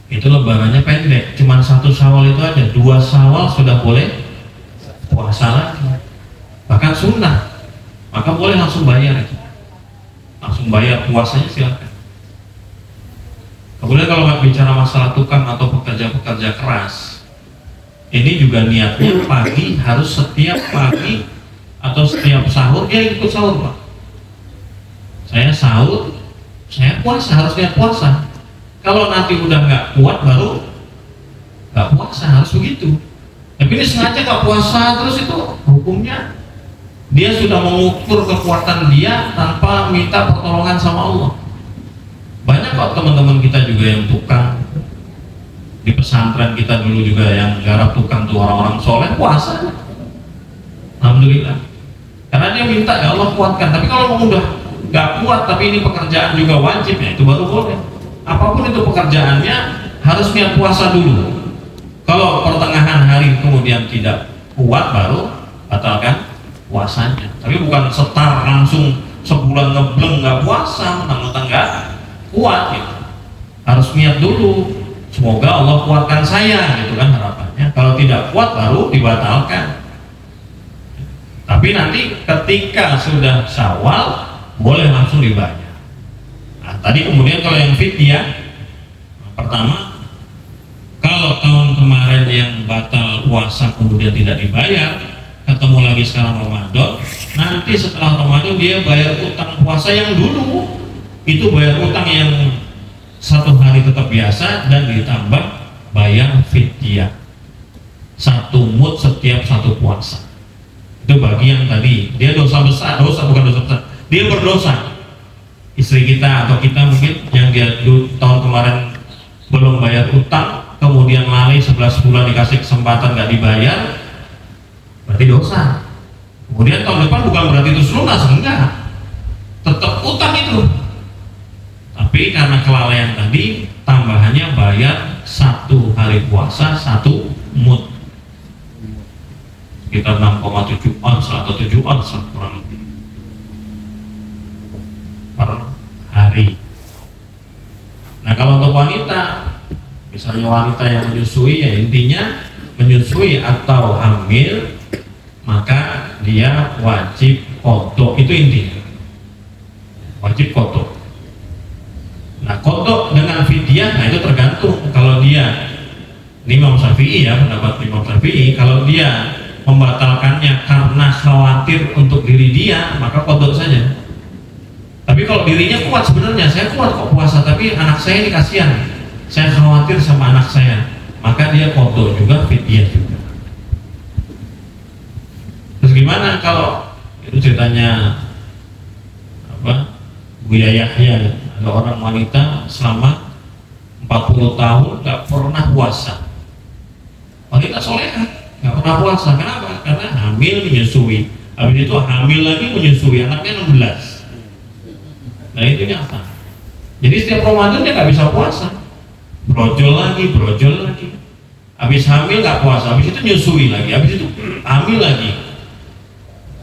Speaker 1: itu lebarannya pendek, cuma 1 Syawal itu aja, 2 Syawal sudah boleh puasa lagi, bahkan sunnah, maka boleh langsung bayar itu, langsung bayar puasanya silakan. Kemudian kalau nggak bicara masalah tukang atau pekerja-pekerja keras, ini juga niatnya pagi harus setiap pagi atau setiap sahur dia ikut sahur Pak. Saya sahur, saya puasa, harus niat puasa. Kalau nanti udah nggak kuat baru nggak puasa, harus begitu. Tapi ini sengaja nggak puasa terus, itu hukumnya dia sudah mengukur kekuatan dia tanpa minta pertolongan sama Allah. Banyak kok teman-teman kita juga yang tukang di pesantren kita dulu juga yang garap tukang tuh orang-orang soleh puasa, alhamdulillah, karena dia minta ya Allah kuatkan. Tapi kalau mau udah nggak kuat tapi ini pekerjaan juga wajib, ya itu baru boleh. Apapun itu pekerjaannya harus niat puasa dulu. Kalau pertengahan hari kemudian tidak kuat baru batalkan puasanya. Tapi bukan setar langsung sebulan ngebleng nggak puasa, mentang-mentang nggak kuat gitu. Harus niat dulu, semoga Allah kuatkan saya gitu kan harapannya. Kalau tidak kuat baru dibatalkan. Tapi nanti ketika sudah Syawal boleh langsung dibayar. Nah, tadi kemudian kalau yang fidyah, pertama, kalau tahun kemarin yang batal puasa kemudian tidak dibayar, ketemu lagi sekarang Ramadan, nanti setelah Ramadan dia bayar utang puasa yang dulu, itu bayar utang yang 1 hari tetap biasa dan ditambah bayar fidyah 1 mud setiap 1 puasa. Itu bagi yang tadi dia dosa besar, bukan dosa besar, dia berdosa. Istri kita atau kita mungkin yang dia tahun kemarin belum bayar utang, kemudian lari 11 bulan dikasih kesempatan nggak dibayar, berarti dosa. Kemudian tahun depan bukan berarti itu lunas, enggak, tetap utang itu. Tapi karena kelalaian tadi, tambahannya bayar 1 hari puasa 1 mud, sekitar 6,7 ons atau 7 ons kurang lebih per hari. Nah kalau untuk wanita, misalnya wanita yang menyusui, ya intinya menyusui atau hamil, maka dia wajib qadha, itu intinya wajib qadha. Nah qadha dengan fidyah, nah itu tergantung. Kalau dia, ini Imam Syafi'i ya, pendapat Imam Syafi'i, kalau dia membatalkannya karena khawatir untuk diri dia, maka qadha saja. Tapi kalau dirinya kuat, sebenarnya saya kuat kok puasa, tapi anak saya ini kasihan, saya khawatir sama anak saya, maka dia qadha juga, fidyah juga. Terus gimana kalau itu ceritanya apa, Buya Yahya, ada orang wanita selama 40 tahun nggak pernah puasa, wanita solehah nggak pernah puasa. Kenapa? Karena hamil menyusui, habis itu hamil lagi menyusui, anaknya 16. Nah itu nyata. Jadi setiap Ramadan dia nggak bisa puasa, brojol lagi. Habis hamil nggak puasa, habis itu nyusui lagi, habis itu hamil lagi.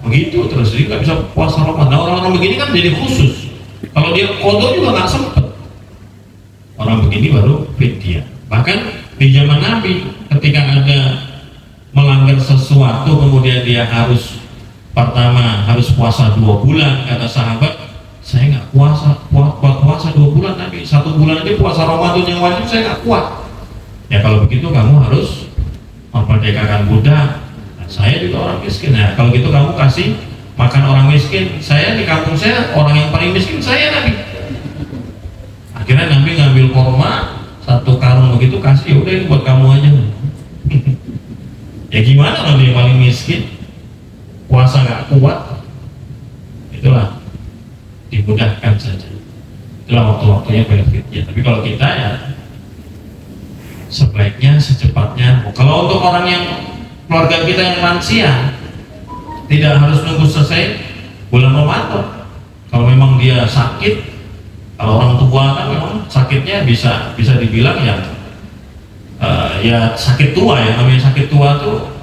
Speaker 1: Begitu terus, jadi nggak bisa puasa Ramadan. Nah, orang-orang begini kan jadi khusus. Kalau dia qadha juga nggak sempet. Orang begini baru fidyah. Bahkan di zaman Nabi, ketika ada melanggar sesuatu, kemudian dia harus pertama harus puasa 2 bulan, kata sahabat, saya nggak puasa 2 bulan, Nabi 1 bulan aja puasa Ramadan yang wajib saya nggak kuat. Ya kalau begitu kamu harus memerdekakan budak. Nah, saya juga orang miskin. Nah kalau gitu kamu kasih makan orang miskin. Saya di kampung saya orang yang paling miskin saya, Nabi. Akhirnya Nabi ngambil korma 1 karung begitu, kasih, udah ini buat kamu aja. Ya gimana Nabi yang paling miskin, puasa nggak kuat, itulah dimudahkan saja. Itulah waktu-waktunya bayar fidyah. Tapi kalau kita ya sebaiknya secepatnya. Kalau untuk orang yang keluarga kita yang lansia, tidak harus nunggu selesai bulan Ramadan. Kalau memang dia sakit, kalau orang tua kan memang sakitnya bisa dibilang ya sakit tua ya. Namanya sakit tua tuh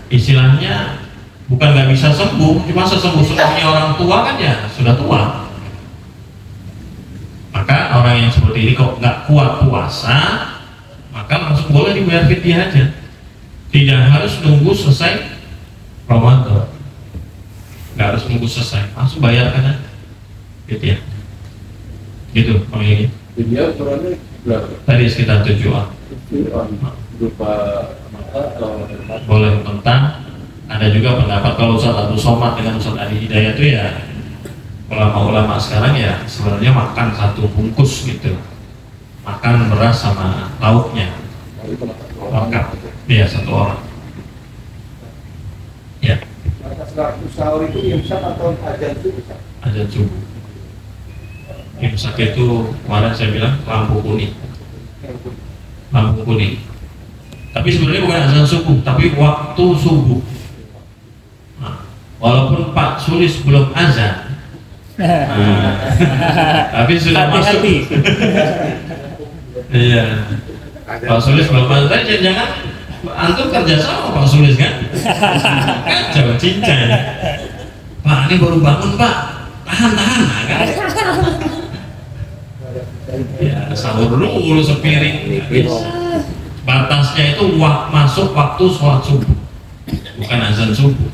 Speaker 1: istilahnya bukan nggak bisa sembuh, cuma sesembuh-sembuhnya orang tua kan ya sudah tua. Maka orang yang seperti ini kok nggak kuat puasa, maka langsung boleh dibayar fidyah aja. Tidak harus nunggu selesai Ramadan, nggak harus nunggu selesai, langsung bayarkan aja fidyah. Gitu, kalau ini.
Speaker 3: Fidyah ukurannya berapa?
Speaker 1: Tadi sekitar 7 on.
Speaker 3: Berupa mata atau
Speaker 1: boleh mentah. Ada juga pendapat kalau Ustaz Abdul Somad dengan Ustaz Adi Hidayat itu ya, ulama-ulama sekarang ya sebenarnya makan 1 bungkus gitu, makan beras sama lauknya lengkap, ya 1 orang.
Speaker 3: waktu sahur itu imsak atau azan subuh?
Speaker 1: Azan subuh. Imsak itu kemarin saya bilang lampu kuning. Lampu kuning. Tapi sebenarnya bukan azan subuh, tapi waktu subuh. Nah, walaupun Pak Sulis belum azan, tapi sudah masuk. Iya. Pak Sulis belum azan. Tadi jangan antum kerja sama Pak Sulis kan? Kacau cincang. Pak ini baru bangun Pak, tahan kan? Ya sahur dulu sepiring. Batasnya itu masuk waktu sholat subuh, bukan azan subuh.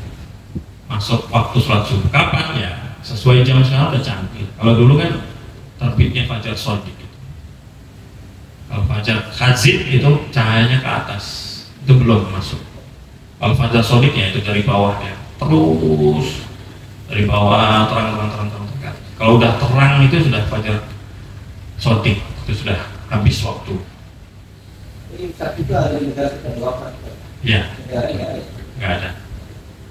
Speaker 1: Masuk waktu sholat subuh. Kapan ya? Sesuai jam sekarang udah canggih. Kalau dulu kan terbitnya fajar shodiq. Kalau fajar khazid itu cahayanya ke atas, itu belum masuk. Kalau fajar shodiq ya itu dari bawah ya, terus dari bawah terang. Kalau udah terang itu sudah fajar shodiq, itu sudah habis waktu.
Speaker 3: Imsak itu ada di negara kita doakan.
Speaker 1: Ya, nggak ada.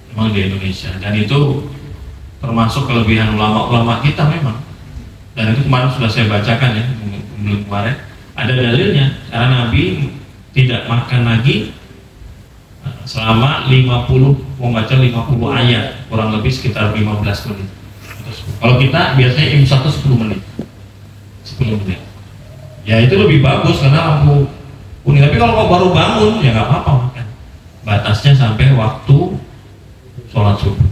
Speaker 1: Memang di Indonesia, dan itu termasuk kelebihan ulama-ulama kita memang. Dan itu kemarin sudah saya bacakan ya, belum kemarin. Ada dalilnya, karena Nabi tidak makan lagi selama 50, membaca 50 ayat, kurang lebih sekitar 15 menit. Kalau kita biasanya imsak itu 10 menit. 10 menit. Ya itu lebih bagus karena lampu kuning. Tapi kalau kau baru bangun ya nggak apa-apa makan. Batasnya sampai waktu sholat subuh.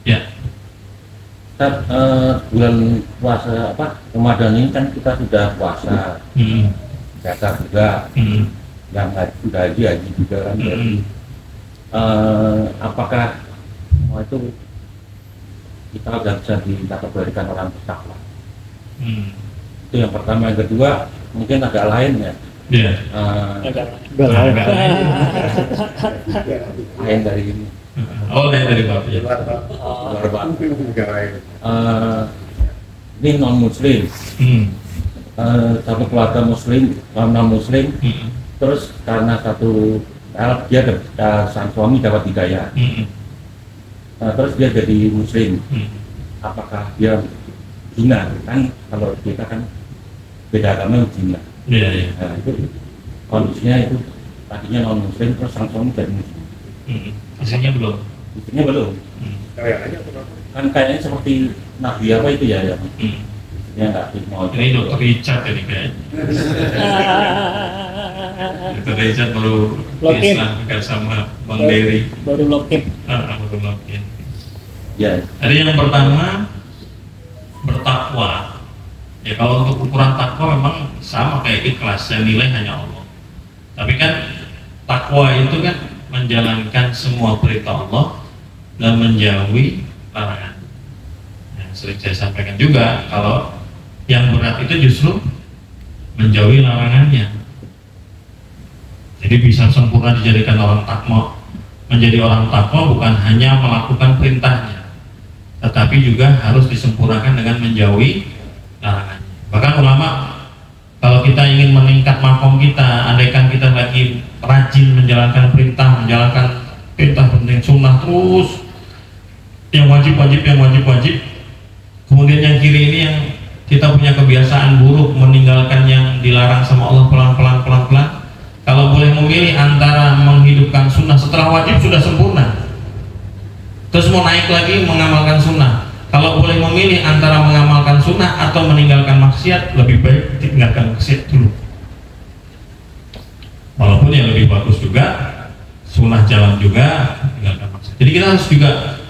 Speaker 1: Ya.
Speaker 4: Bulan puasa Ramadan ini kan kita sudah puasa, zakat juga, yang sudah haji juga kan. Apakah semua itu kita sudah bisa dikategorikan orang bertakwa? Itu yang pertama. Yang kedua mungkin agak lain ya.
Speaker 1: Iya.
Speaker 4: Lain dari ini.
Speaker 1: Oh, lain dari Bapak. Ya.
Speaker 4: Ini non Muslim. Satu keluarga Muslim, non Muslim. Terus karena dia sang suami dapat hidayah. Terus dia jadi Muslim. Apakah dia zina? Kan kalau kita kan beda agama zina.
Speaker 1: Iya.
Speaker 4: Nah, itu kondisinya itu tadinya non Muslim terus sang suami jadi Muslim.
Speaker 1: Istrinya belum.
Speaker 4: Kan kayaknya seperti Nabi apa itu ya. Istrinya nggak mau.
Speaker 1: Ini Dr. Richard ini kayaknya. Dr. Richard baru Islam sama Bang Dery.
Speaker 2: Baru login.
Speaker 1: Baru login.
Speaker 4: Ya.
Speaker 1: Ada yang pertama bertakwa. Ya kalau untuk ukuran takwa memang sama kayak ikhlas, yang nilai hanya Allah. Tapi kan takwa itu kan menjalankan semua perintah Allah dan menjauhi larangan. Yang sering saya sampaikan juga, kalau yang berat itu justru menjauhi larangannya. Jadi bisa sempurna dijadikan orang takwa. Menjadi orang takwa bukan hanya melakukan perintahnya, tetapi juga harus disempurnakan dengan menjauhi larangannya. Bahkan ulama, kalau kita ingin meningkat makom kita, andaikan kita lagi rajin menjalankan perintah penting sunnah terus, yang wajib, kemudian yang kiri ini yang kita punya kebiasaan buruk meninggalkan yang dilarang sama Allah pelan-pelan. Kalau boleh memilih antara menghidupkan sunnah setelah wajib sudah sempurna, terus mau naik lagi mengamalkan sunnah, kalau boleh memilih antara mengamalkan sunnah atau meninggalkan maksiat, lebih baik tinggalkan maksiat dulu. Walaupun yang lebih bagus juga sunnah jalan juga, tinggalkan maksiat. Jadi kita harus juga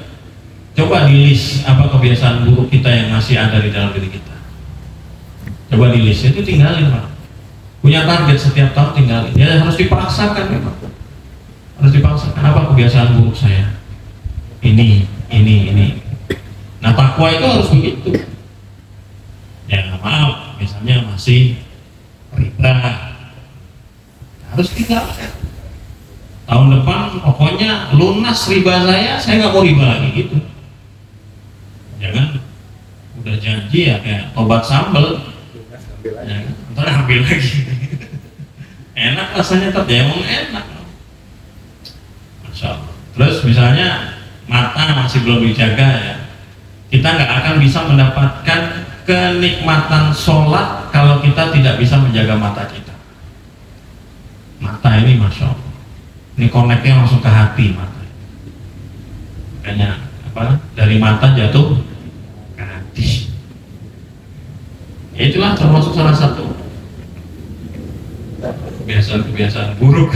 Speaker 1: coba di list apa kebiasaan buruk kita yang masih ada di dalam diri kita. Coba di list, itu tinggalin Pak. Punya target setiap tahun tinggalin. Ya harus dipaksakan memang. Harus dipaksakan. Apa kebiasaan buruk saya? Ini. Nah takwa itu harus begitu. Ya maaf, misalnya masih riba, harus tinggalkan. Tahun depan pokoknya lunas riba saya nggak mau riba lagi gitu. Jangan udah janji ya kayak tobat sambel, ya, ntar ambil lagi. Enak rasanya tapi emang enak. Masya Allah. Terus misalnya mata masih belum dijaga ya, kita nggak akan bisa mendapatkan kenikmatan sholat kalau kita tidak bisa menjaga mata kita. Mata ini masya Allah, ini koneknya langsung ke hati mata. Makanya apa? Dari mata jatuh ke hati. Ya itulah termasuk salah satu kebiasaan-kebiasaan buruk.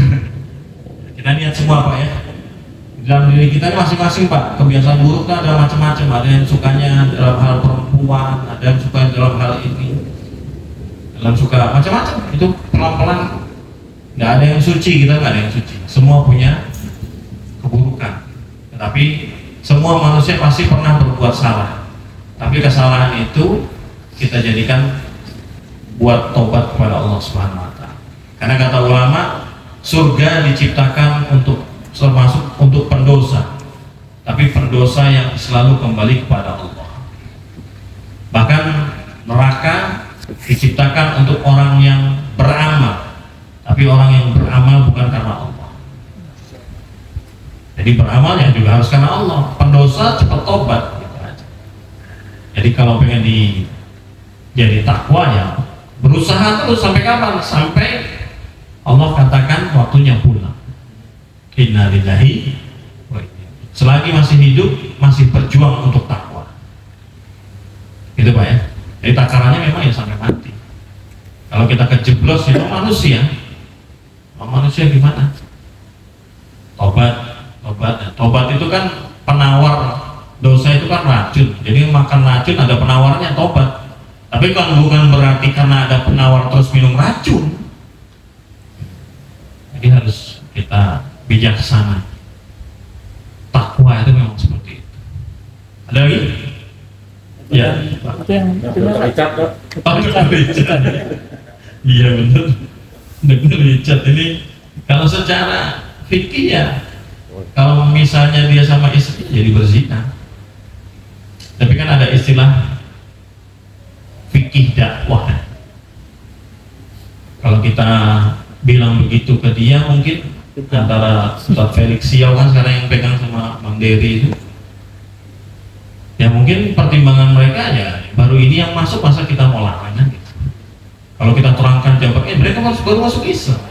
Speaker 1: Kita lihat semua Pak ya. Dalam diri kita ini masing-masing Pak, kebiasaan buruknya ada macam-macam. Ada yang sukanya dalam hal perempuan, ada yang suka dalam hal ini, dalam suka macam-macam. Itu pelan-pelan. Nggak ada yang suci, kita nggak ada yang suci. Semua punya keburukan. Tetapi semua manusia pasti pernah berbuat salah. Tapi kesalahan itu kita jadikan buat tobat kepada Allah Subhanahu Wa Taala. Karena kata ulama, surga diciptakan termasuk untuk pendosa, tapi pendosa yang selalu kembali kepada Allah. Bahkan neraka diciptakan untuk orang yang beramal, tapi orang yang beramal bukan karena Allah. Jadi beramalnya juga harus karena Allah. Pendosa cepat tobat gitu aja. Jadi kalau pengen jadi takwa ya berusaha terus sampai kapan? Sampai Allah katakan waktunya pulang. Innalillahi wa inna ilaihi. Selagi masih hidup, masih berjuang untuk takwa. Gitu Pak ya. Jadi takarannya memang ya sampai mati. Kalau kita kejeblos itu manusia. Manusia gimana? Tobat itu kan penawar dosa, itu kan racun. Jadi makan racun ada penawarnya tobat. Tapi kan bukan berarti karena ada penawar terus minum racun. Jadi harus kita bijaksana. Takwa itu memang seperti itu. Ada lagi? Ya.
Speaker 2: Itu yang
Speaker 4: Richard.
Speaker 1: Iya benar. Benar Richard ini kalau secara fikih ya, kalau misalnya dia sama istri jadi berzina. Tapi kan ada istilah fikih dakwah. Kalau kita bilang begitu ke dia, mungkin antara Ustaz Felix Siau kan sekarang yang pegang sama Bang Dery itu, ya mungkin pertimbangan mereka ya baru ini yang masuk, masa kita mau larang gitu. Kalau kita terangkan jawabannya, mereka baru masuk Islam,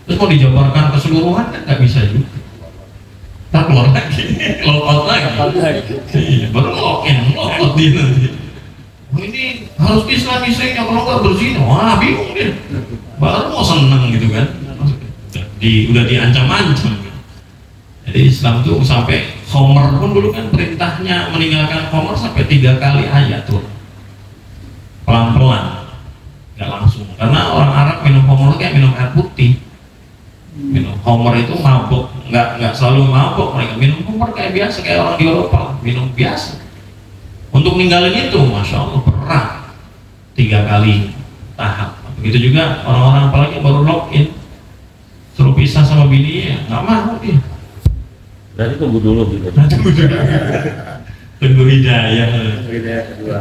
Speaker 1: terus mau dijabarkan keseluruhan kan nggak bisa juga. Tak keluar lagi, logout lagi, iya, baru logout dia nanti. Ini harus Islamisnya, kalau nggak berzina, wah bingung dia, baru mau seneng gitu kan. Udah diancam-ancam. Jadi Islam tuh sampai Homer pun dulu kan perintahnya meninggalkan Homer sampai 3 kali ayat tuh, pelan-pelan, nggak langsung. Karena orang Arab minum Homer kayak minum air putih. Minum Homer itu mabuk, nggak selalu mabuk mereka. Minum Homer kayak biasa, kayak orang di Eropa minum biasa. Untuk ninggalin itu, masya Allah berat, 3 kali tahap. Begitu juga orang-orang apalagi yang baru login, suruh pisah sama bininya, nggak mau dia.
Speaker 4: Berarti tunggu dulu gitu.
Speaker 1: Tunggu hidayah.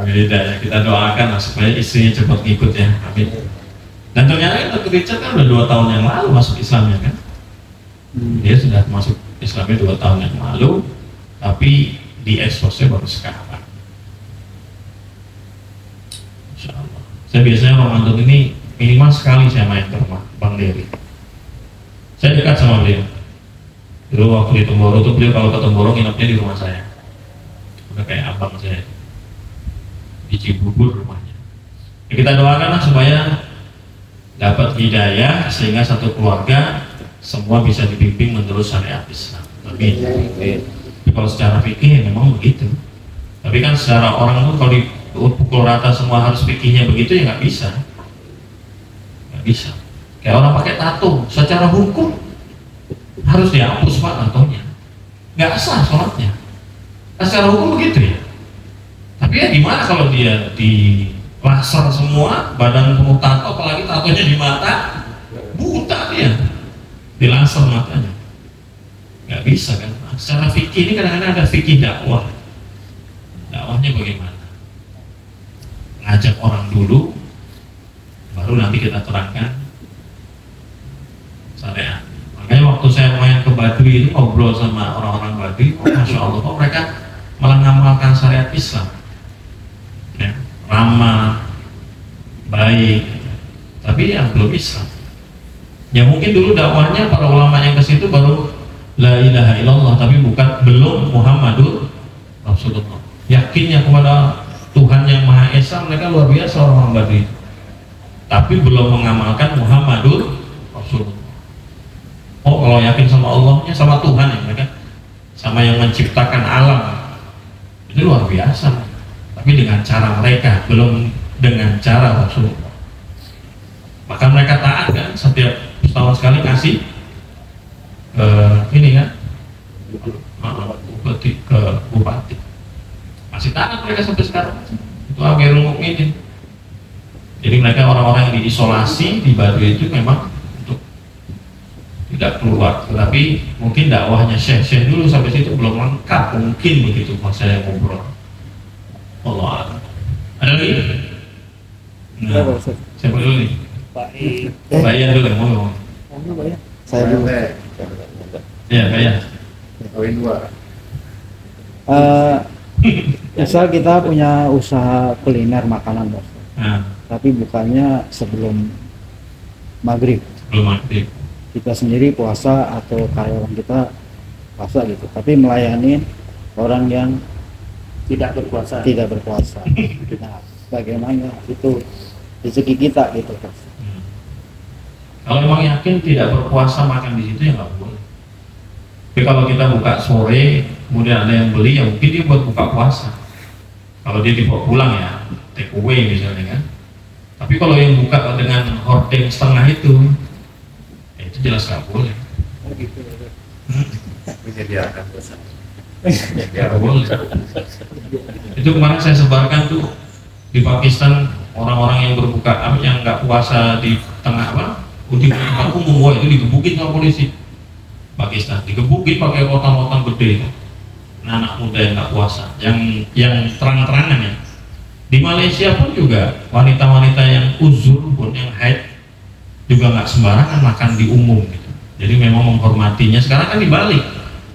Speaker 4: Hidayah.
Speaker 1: Kita doakan lah supaya istrinya cepat ngikut ya. Amin. Dan ternyata Dr. Richard kan udah 2 tahun yang lalu masuk Islamnya kan. Dia sudah masuk Islamnya 2 tahun yang lalu, tapi dieksposnya baru sekarang. Insya Allah. Saya biasanya Ramadan ini minimal sekali saya main ke rumah Bang Dery. Saya dekat sama beliau. Dulu waktu di Temboro tuh beliau kalau ke Temboro nginepnya di rumah saya. Udah kayak abang saya. Di Cibubur rumahnya. Ya, kita doakanlah supaya dapat hidayah sehingga satu keluarga semua bisa dibimbing menurut syariat Islam. Amin. Tapi kalau secara fikih memang begitu. Tapi kan secara orang tuh kalau dipukul rata semua harus fikihnya begitu ya nggak bisa. Nggak bisa. Kayak orang pakai tato, secara hukum harus dihapus Pak tatonya, nggak sah sholatnya. Nah, secara hukum begitu ya. Tapi ya gimana kalau dia di laser semua, badan penuh tato, apalagi tatonya di mata, buta dia, di laser matanya, nggak bisa kan. Nah, secara fikih ini kadang-kadang ada fikih dakwah. Dakwahnya bagaimana? Ngajak orang dulu, baru nanti kita terangkan syariat. Makanya waktu saya main ke Baduy Baduy itu ngobrol sama orang-orang Baduy, masya Allah, kok mereka malah ngamalkan syariat Islam, ya, ramah, baik, tapi yang belum Islam. Ya mungkin dulu dakwahnya para ulama yang ke situ baru la ilaha illallah, tapi belum Muhammadur Rasulullah. Yakinnya kepada Tuhan yang Maha Esa mereka luar biasa orang Baduy, tapi belum mengamalkan Muhammadur Rasulullah. Oh, kalau yakin sama Allahnya, sama Tuhan ya mereka, sama yang menciptakan alam, itu luar biasa. Tapi dengan cara mereka, belum dengan cara Rasulullah. Maka mereka taat kan, setiap setahun sekali kasih ini kan, ke bupati. Masih taat mereka sampai sekarang. Itu Amirul Mukminin. Jadi mereka orang-orang yang diisolasi di Baduy itu memang untuk tidak keluar. Tapi mungkin dakwahnya syekh dulu sampai situ belum lengkap, mungkin begitu pas saya ngobrol. Allah a'lam. Ada lagi? Nah, siapa dulu nih? Pak Ian dulu yang ngomong.
Speaker 5: Saya dulu.
Speaker 1: Ya, Pak Ian.
Speaker 3: Poin 2.
Speaker 5: Misal kita punya usaha kuliner makanan, Bos.
Speaker 1: Nah,
Speaker 5: Tapi bukannya sebelum maghrib.
Speaker 1: sebelum aktif.
Speaker 5: Kita sendiri puasa atau karyawan kita puasa gitu. Tapi melayani orang yang
Speaker 2: tidak berpuasa.
Speaker 5: tidak berpuasa. Nah, bagaimana itu rezeki kita gitu, Bos.
Speaker 1: Kalau memang yakin tidak berpuasa makan di situ ya nggak boleh. Tapi kalau kita buka sore, kemudian ada yang beli, ya mungkin dia buat buka puasa. Kalau dia dibawa pulang ya, take away misalnya kan. Tapi kalau yang buka dengan hordeng setengah itu, ya itu jelas nggak boleh.
Speaker 3: Menyediakan puasa.
Speaker 1: Nggak boleh. Itu kemarin saya sebarkan tuh di Pakistan, orang-orang yang berbuka, yang nggak puasa di tengah di tempat umum, itu digebukin sama polisi Pakistan, digebukin pakai rotan-rotan gede. Nah, anak muda yang nggak puasa, yang terang-terangan ya. Di Malaysia pun juga wanita-wanita yang uzur pun, yang haid juga nggak sembarangan makan di umum gitu. Jadi memang menghormatinya. Sekarang kan dibalik,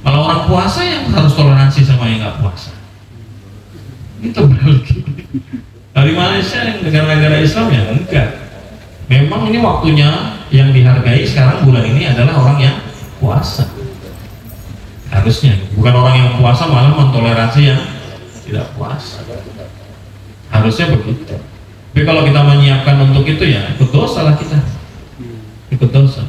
Speaker 1: malah orang puasa yang harus toleransi sama yang nggak puasa. Itu balik. Dari Malaysia yang negara-negara Islam ya enggak. Memang ini waktunya yang dihargai sekarang bulan ini adalah orang yang puasa. Harusnya, bukan orang yang puasa malah mentoleransi yang tidak puasa. Harusnya begitu. Tapi kalau kita menyiapkan untuk itu ya ikut dosa lah kita. Ikut dosa.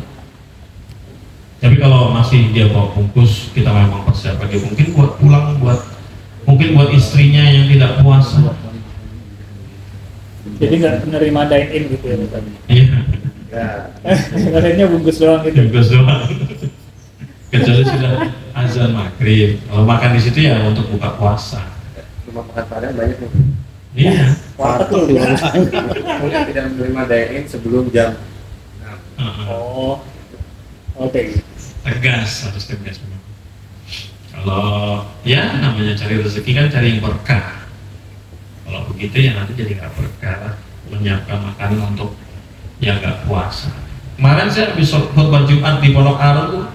Speaker 1: Tapi kalau masih dia bawa bungkus, kita memang persiapkan dia mungkin buat pulang, mungkin buat istrinya yang tidak puasa.
Speaker 6: Jadi nggak menerima dine in gitu ya tadi.
Speaker 1: Iya.
Speaker 6: Lainnya bungkus doang gitu.
Speaker 1: Bungkus doang. Kecuali sudah azan maghrib. Kalau makan di situ ya untuk buka puasa.
Speaker 3: Rumah makan Padang banyak nih.
Speaker 1: Iya.
Speaker 6: Warteg tuh.
Speaker 3: Mungkin tidak menerima dine-in sebelum jam.
Speaker 6: Oh. Oke.
Speaker 1: Tegas, harus tegas memang. Kalau ya namanya cari rezeki kan cari yang berkah. Kalau begitu ya nanti jadi nggak berkah, menyiapkan makanan untuk yang nggak puasa. Kemarin saya habis khutbah Jumat di Pondok Aren tuh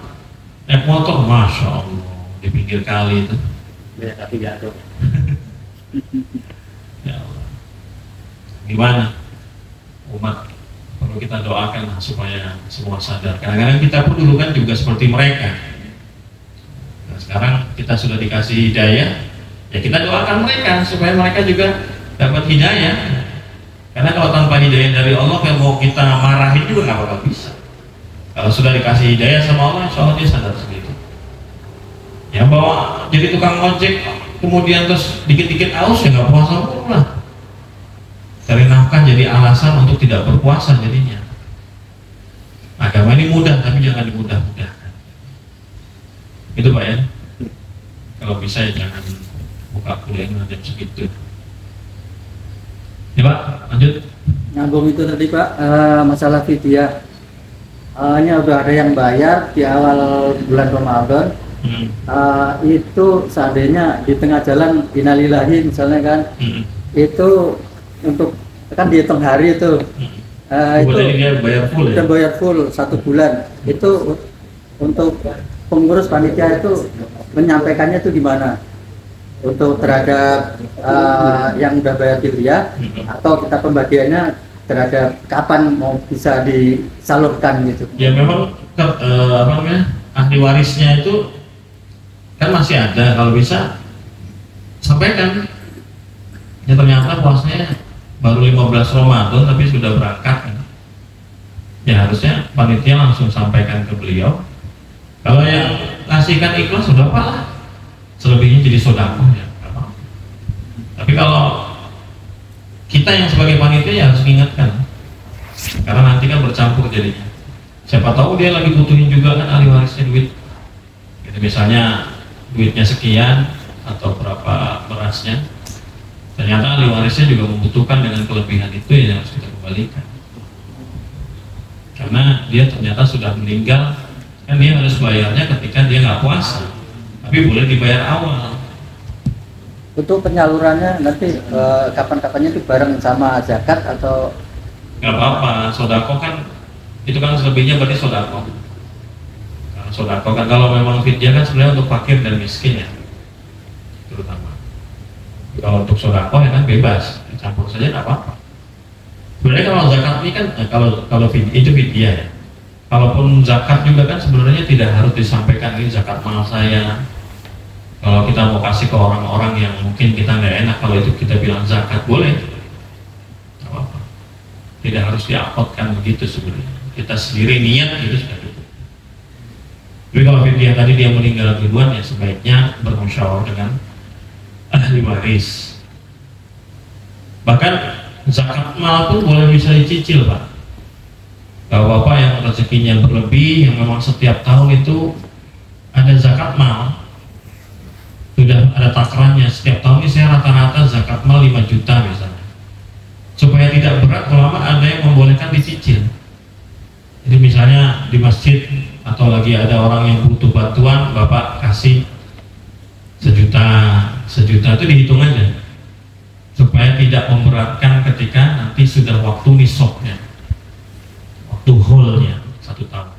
Speaker 1: naik motor, masya Allah, di pinggir kali itu.
Speaker 2: Ya, tapi jatuh.
Speaker 1: Ya Allah, gimana umat, perlu kita doakan lah supaya semua sadar. Kadang-kadang kita pun dulu kan juga seperti mereka. Nah, sekarang kita sudah dikasih hidayah, ya kita doakan mereka supaya mereka juga dapat hidayah. Karena kalau tanpa hidayah dari Allah, kayak mau kita marahin juga nggak bakal bisa. Kalau sudah dikasih hidayah sama Allah, insya Allah dia sadar sendiri. Ya bawa jadi tukang ojek, kemudian terus dikit-dikit aus ya nggak puasa pula. Cari nafkah jadi alasan untuk tidak berpuasa jadinya. Agama ini mudah, tapi jangan dimudah-mudahkan. Itu Pak ya. Kalau bisa ya jangan buka kuliah jam segitu. Ya Pak, lanjut.
Speaker 7: Nyambung itu tadi Pak, masalah fidyah. Hanya udah ada yang bayar di awal bulan Ramadan. Itu seandainya di tengah jalan innalillahi misalnya kan, itu untuk kan dihitung hari itu. Itu
Speaker 1: dia bayar full ya?
Speaker 7: Bayar full 1 bulan. Itu untuk pengurus panitia itu menyampaikannya itu gimana? Untuk terhadap yang udah bayar fidyah, atau kita pembagiannya terhadap kapan mau bisa disalurkan gitu?
Speaker 1: Ya memang ahli warisnya itu kan masih ada, kalau bisa sampaikan. Ya ternyata puasanya baru 15 Ramadan tapi sudah berangkat kan. Ya harusnya panitia langsung sampaikan ke beliau. Kalau yang kasihkan ikhlas sudah apa lah, selebihnya jadi sedekah ya. Tapi kalau kita yang sebagai panitia ya harus ingatkan, karena nanti kan bercampur jadinya. Siapa tahu dia lagi butuhin juga kan ahli warisnya duit. Gitu, misalnya duitnya sekian atau berapa berasnya. Ternyata ahli warisnya juga membutuhkan dengan kelebihan itu ya harus kita kembalikan. Karena dia ternyata sudah meninggal, kan dia harus bayarnya ketika dia nggak puasa, tapi boleh dibayar awal.
Speaker 7: Untuk penyalurannya nanti kapan-kapannya itu bareng sama zakat atau?
Speaker 1: Nggak apa-apa, sodako kan itu kan selebihnya berarti sodako. Nah, sodako kan kalau memang fidyah kan sebenarnya untuk fakir dan miskin ya, terutama. Kalau untuk sodako ya kan bebas, campur saja nggak apa-apa. Sebenarnya kalau zakat ini kan kalau itu fidyah ya. Kalaupun zakat juga kan sebenarnya tidak harus disampaikan ini zakat mal saya. Kalau kita mau kasih ke orang-orang yang mungkin kita nggak enak, kalau itu kita bilang zakat boleh, nggak apa-apa. Tidak harus diuploadkan begitu sebenarnya. Kita sendiri niat itu sudah cukup. Tapi kalau fidyah tadi dia meninggal duluan ya sebaiknya bermusyawarah dengan ahli waris. Bahkan zakat mal pun boleh bisa dicicil Pak. Kalau Bapak yang rezekinya berlebih, yang memang setiap tahun itu ada zakat mal, sudah ada takarannya, setiap tahun ini saya rata-rata zakat mal 5 juta misalnya, supaya tidak berat, ulama ada yang membolehkan dicicil. Jadi misalnya di masjid atau lagi ada orang yang butuh bantuan, Bapak kasih sejuta itu dihitung aja supaya tidak memberatkan ketika nanti sudah waktu nisabnya, waktu haulnya 1 tahun.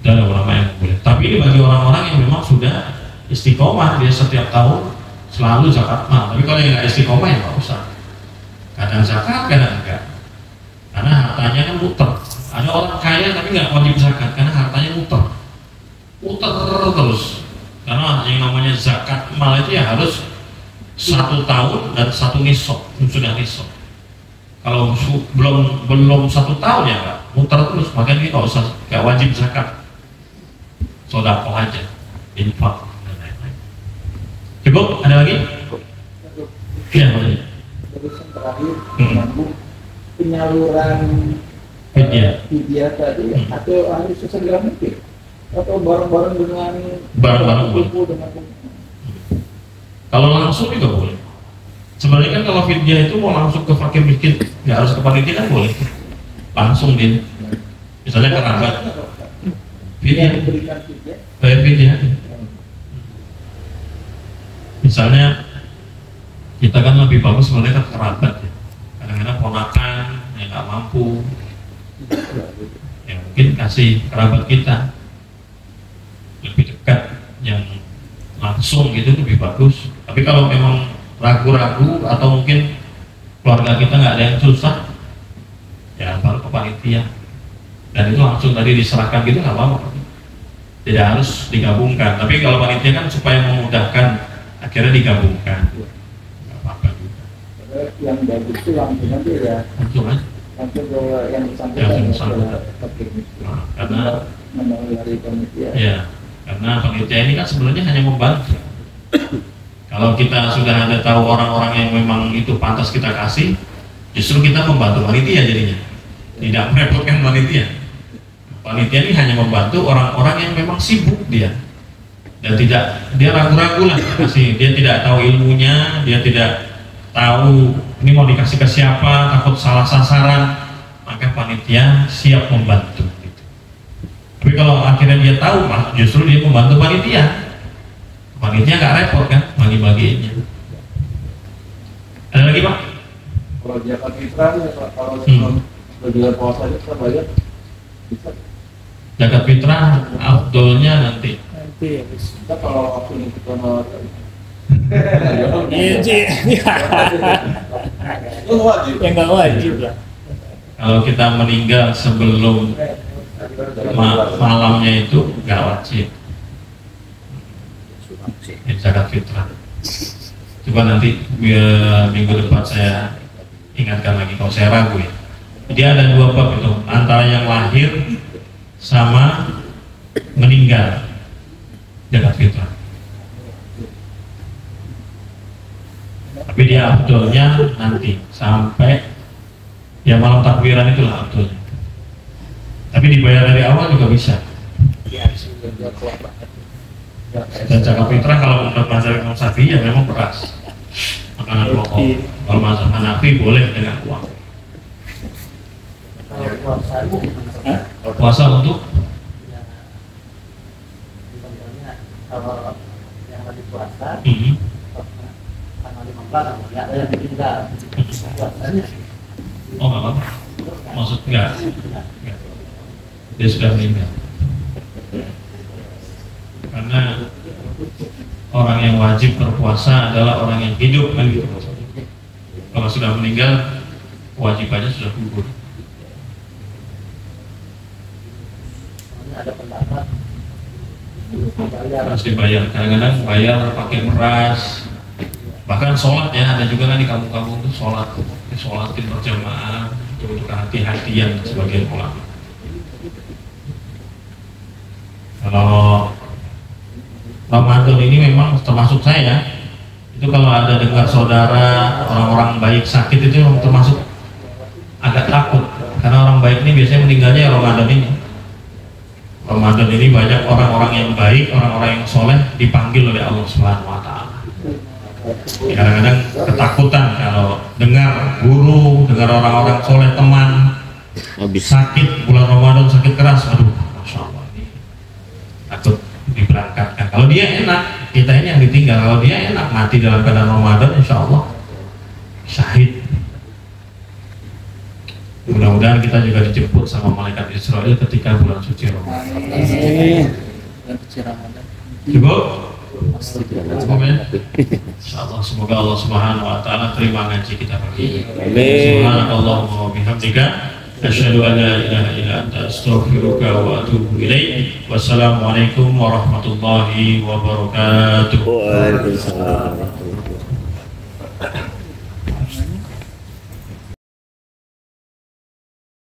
Speaker 1: Dan ada ulama yang boleh. Tapi ini bagi orang-orang yang memang sudah istiqomah, dia setiap tahun selalu zakat mal. Tapi kalau yang nggak istiqomah ya nggak usah. Kadang zakat, kadang enggak. Karena hartanya kan muter. Ada orang kaya tapi nggak wajib zakat karena hartanya muter terus. Karena yang namanya zakat mal itu ya harus 1 tahun dan 1 nisab, sudah nisab. Kalau belum 1 tahun ya nggak, muter terus, makanya ini nggak usah, nggak wajib zakat, sedekah aja, infak dan lain-lain. Cukup? Ada lagi? Iya, boleh.
Speaker 5: Terus yang terakhir, penyaluran fidyah tadi atau harus segera mungkin atau bareng-bareng dengan kumpul dengan
Speaker 1: kalau langsung juga boleh. Sebenarnya kan kalau fidyah itu mau langsung ke fakir miskin, nggak harus ke panitia kan boleh. Langsung dia, misalnya kerabat, fidyah, bayar fidyah. Misalnya kita kan lebih bagus sebenarnya ke kerabat ya. Kadang-kadang ponakan yang nggak mampu, ya mungkin kasih kerabat kita lebih dekat, yang langsung gitu lebih bagus. Tapi kalau memang ragu-ragu atau mungkin keluarga kita nggak ada yang susah, ya baru ke panitia. Dan itu langsung tadi diserahkan gitu nggak apa-apa, tidak harus digabungkan. Tapi kalau panitia kan supaya memudahkan, akhirnya digabungkan. Nggak apa-apa juga.
Speaker 5: Yang bagus itu langsung aja ya.
Speaker 1: Langsung aja.
Speaker 5: Langsung ke yang bersangkutan.
Speaker 1: Nah, karena
Speaker 5: dari panitia.
Speaker 1: ya, karena panitia ini kan sebenarnya hanya membantu. Kalau kita sudah ada tahu orang-orang yang memang itu pantas kita kasih, justru kita membantu panitia jadinya, tidak merepotkan panitia. Panitia ini hanya membantu orang-orang yang memang sibuk dia, dan dia ragu-ragu lah kasih. Dia tidak tahu ilmunya, dia tidak tahu ini mau dikasih ke siapa, takut salah sasaran, maka panitia siap membantu. Tapi kalau akhirnya dia tahu, justru dia membantu panitia. Panitia nggak repot kan bagi-baginya. Ada lagi Pak?
Speaker 3: Kalau zakat fitrah kalau bulan puasa kita bayar bisa.
Speaker 1: Zakat fitrah Afdolnya nanti.
Speaker 6: Nanti ya Gus.
Speaker 3: Kita kalau waktu ini kita mau
Speaker 6: Iya sih.
Speaker 3: itu wajib.
Speaker 6: Ya nggak wajib lah.
Speaker 1: Kalau kita meninggal sebelum malamnya itu nggak wajib zakat fitrah. Coba nanti minggu depan saya ingatkan lagi kalau saya ragu ya. Jadi ada dua bab itu, antara yang lahir sama meninggal zakat fitrah. Tapi dia afdolnya nanti sampai ya malam takbiran itulah afdolnya. Tapi dibayar dari awal juga bisa. Dan zakat fitrah kalau menurut mazhab Imam Syafi'i ya memang beras, makanan pokok. Kalau mazhab Hanafi boleh dengan uang. Puasa untuk
Speaker 7: kalau yang lagi puasa tanggal 15 nggak ada yang meninggal puasanya.
Speaker 1: Oh nggak apa-apa. Maksud enggak? Dia sudah meninggal. Karena orang yang wajib berpuasa adalah orang yang hidup kan gitu. Kalau sudah meninggal kewajibannya sudah gugur.
Speaker 7: Ada pendapat
Speaker 1: Harus dibayar. Kadang-kadang bayar pakai beras. Bahkan sholat ya, ada juga kan di kampung-kampung itu sholatin berjamaah untuk hati-hatian sebagian ulama. Kalau Ramadan ini memang termasuk saya, itu kalau ada dengar saudara orang-orang baik sakit itu termasuk agak takut, karena orang baik ini biasanya meninggalnya ya Ramadan ini. Ramadan ini banyak orang-orang yang baik, orang-orang yang soleh dipanggil oleh Allah Subhanahu Wa Taala. Kadang-kadang ketakutan kalau dengar guru, dengar orang-orang soleh teman sakit bulan Ramadan, sakit keras, aduh, masya Allah ini takut diberangkatkan. Kalau dia enak, kita ini yang ditinggal. Kalau dia enak mati dalam keadaan Ramadan, insya Allah syahid. Mudah-mudahan kita juga dijemput sama malaikat Israel ketika bulan suci Ramadan. Cukup? Cukup ya? Insyaallah, semoga Allah Subhanahu Wa Taala terima ngaji kita pagi. Subhanallahumma wa bihamdika, asyhadu an la ilaha illa anta, astaghfiruka wa atubu ilaik. Wassalamualaikum warahmatullahi wabarakatuh.
Speaker 8: Waalaikumsalam.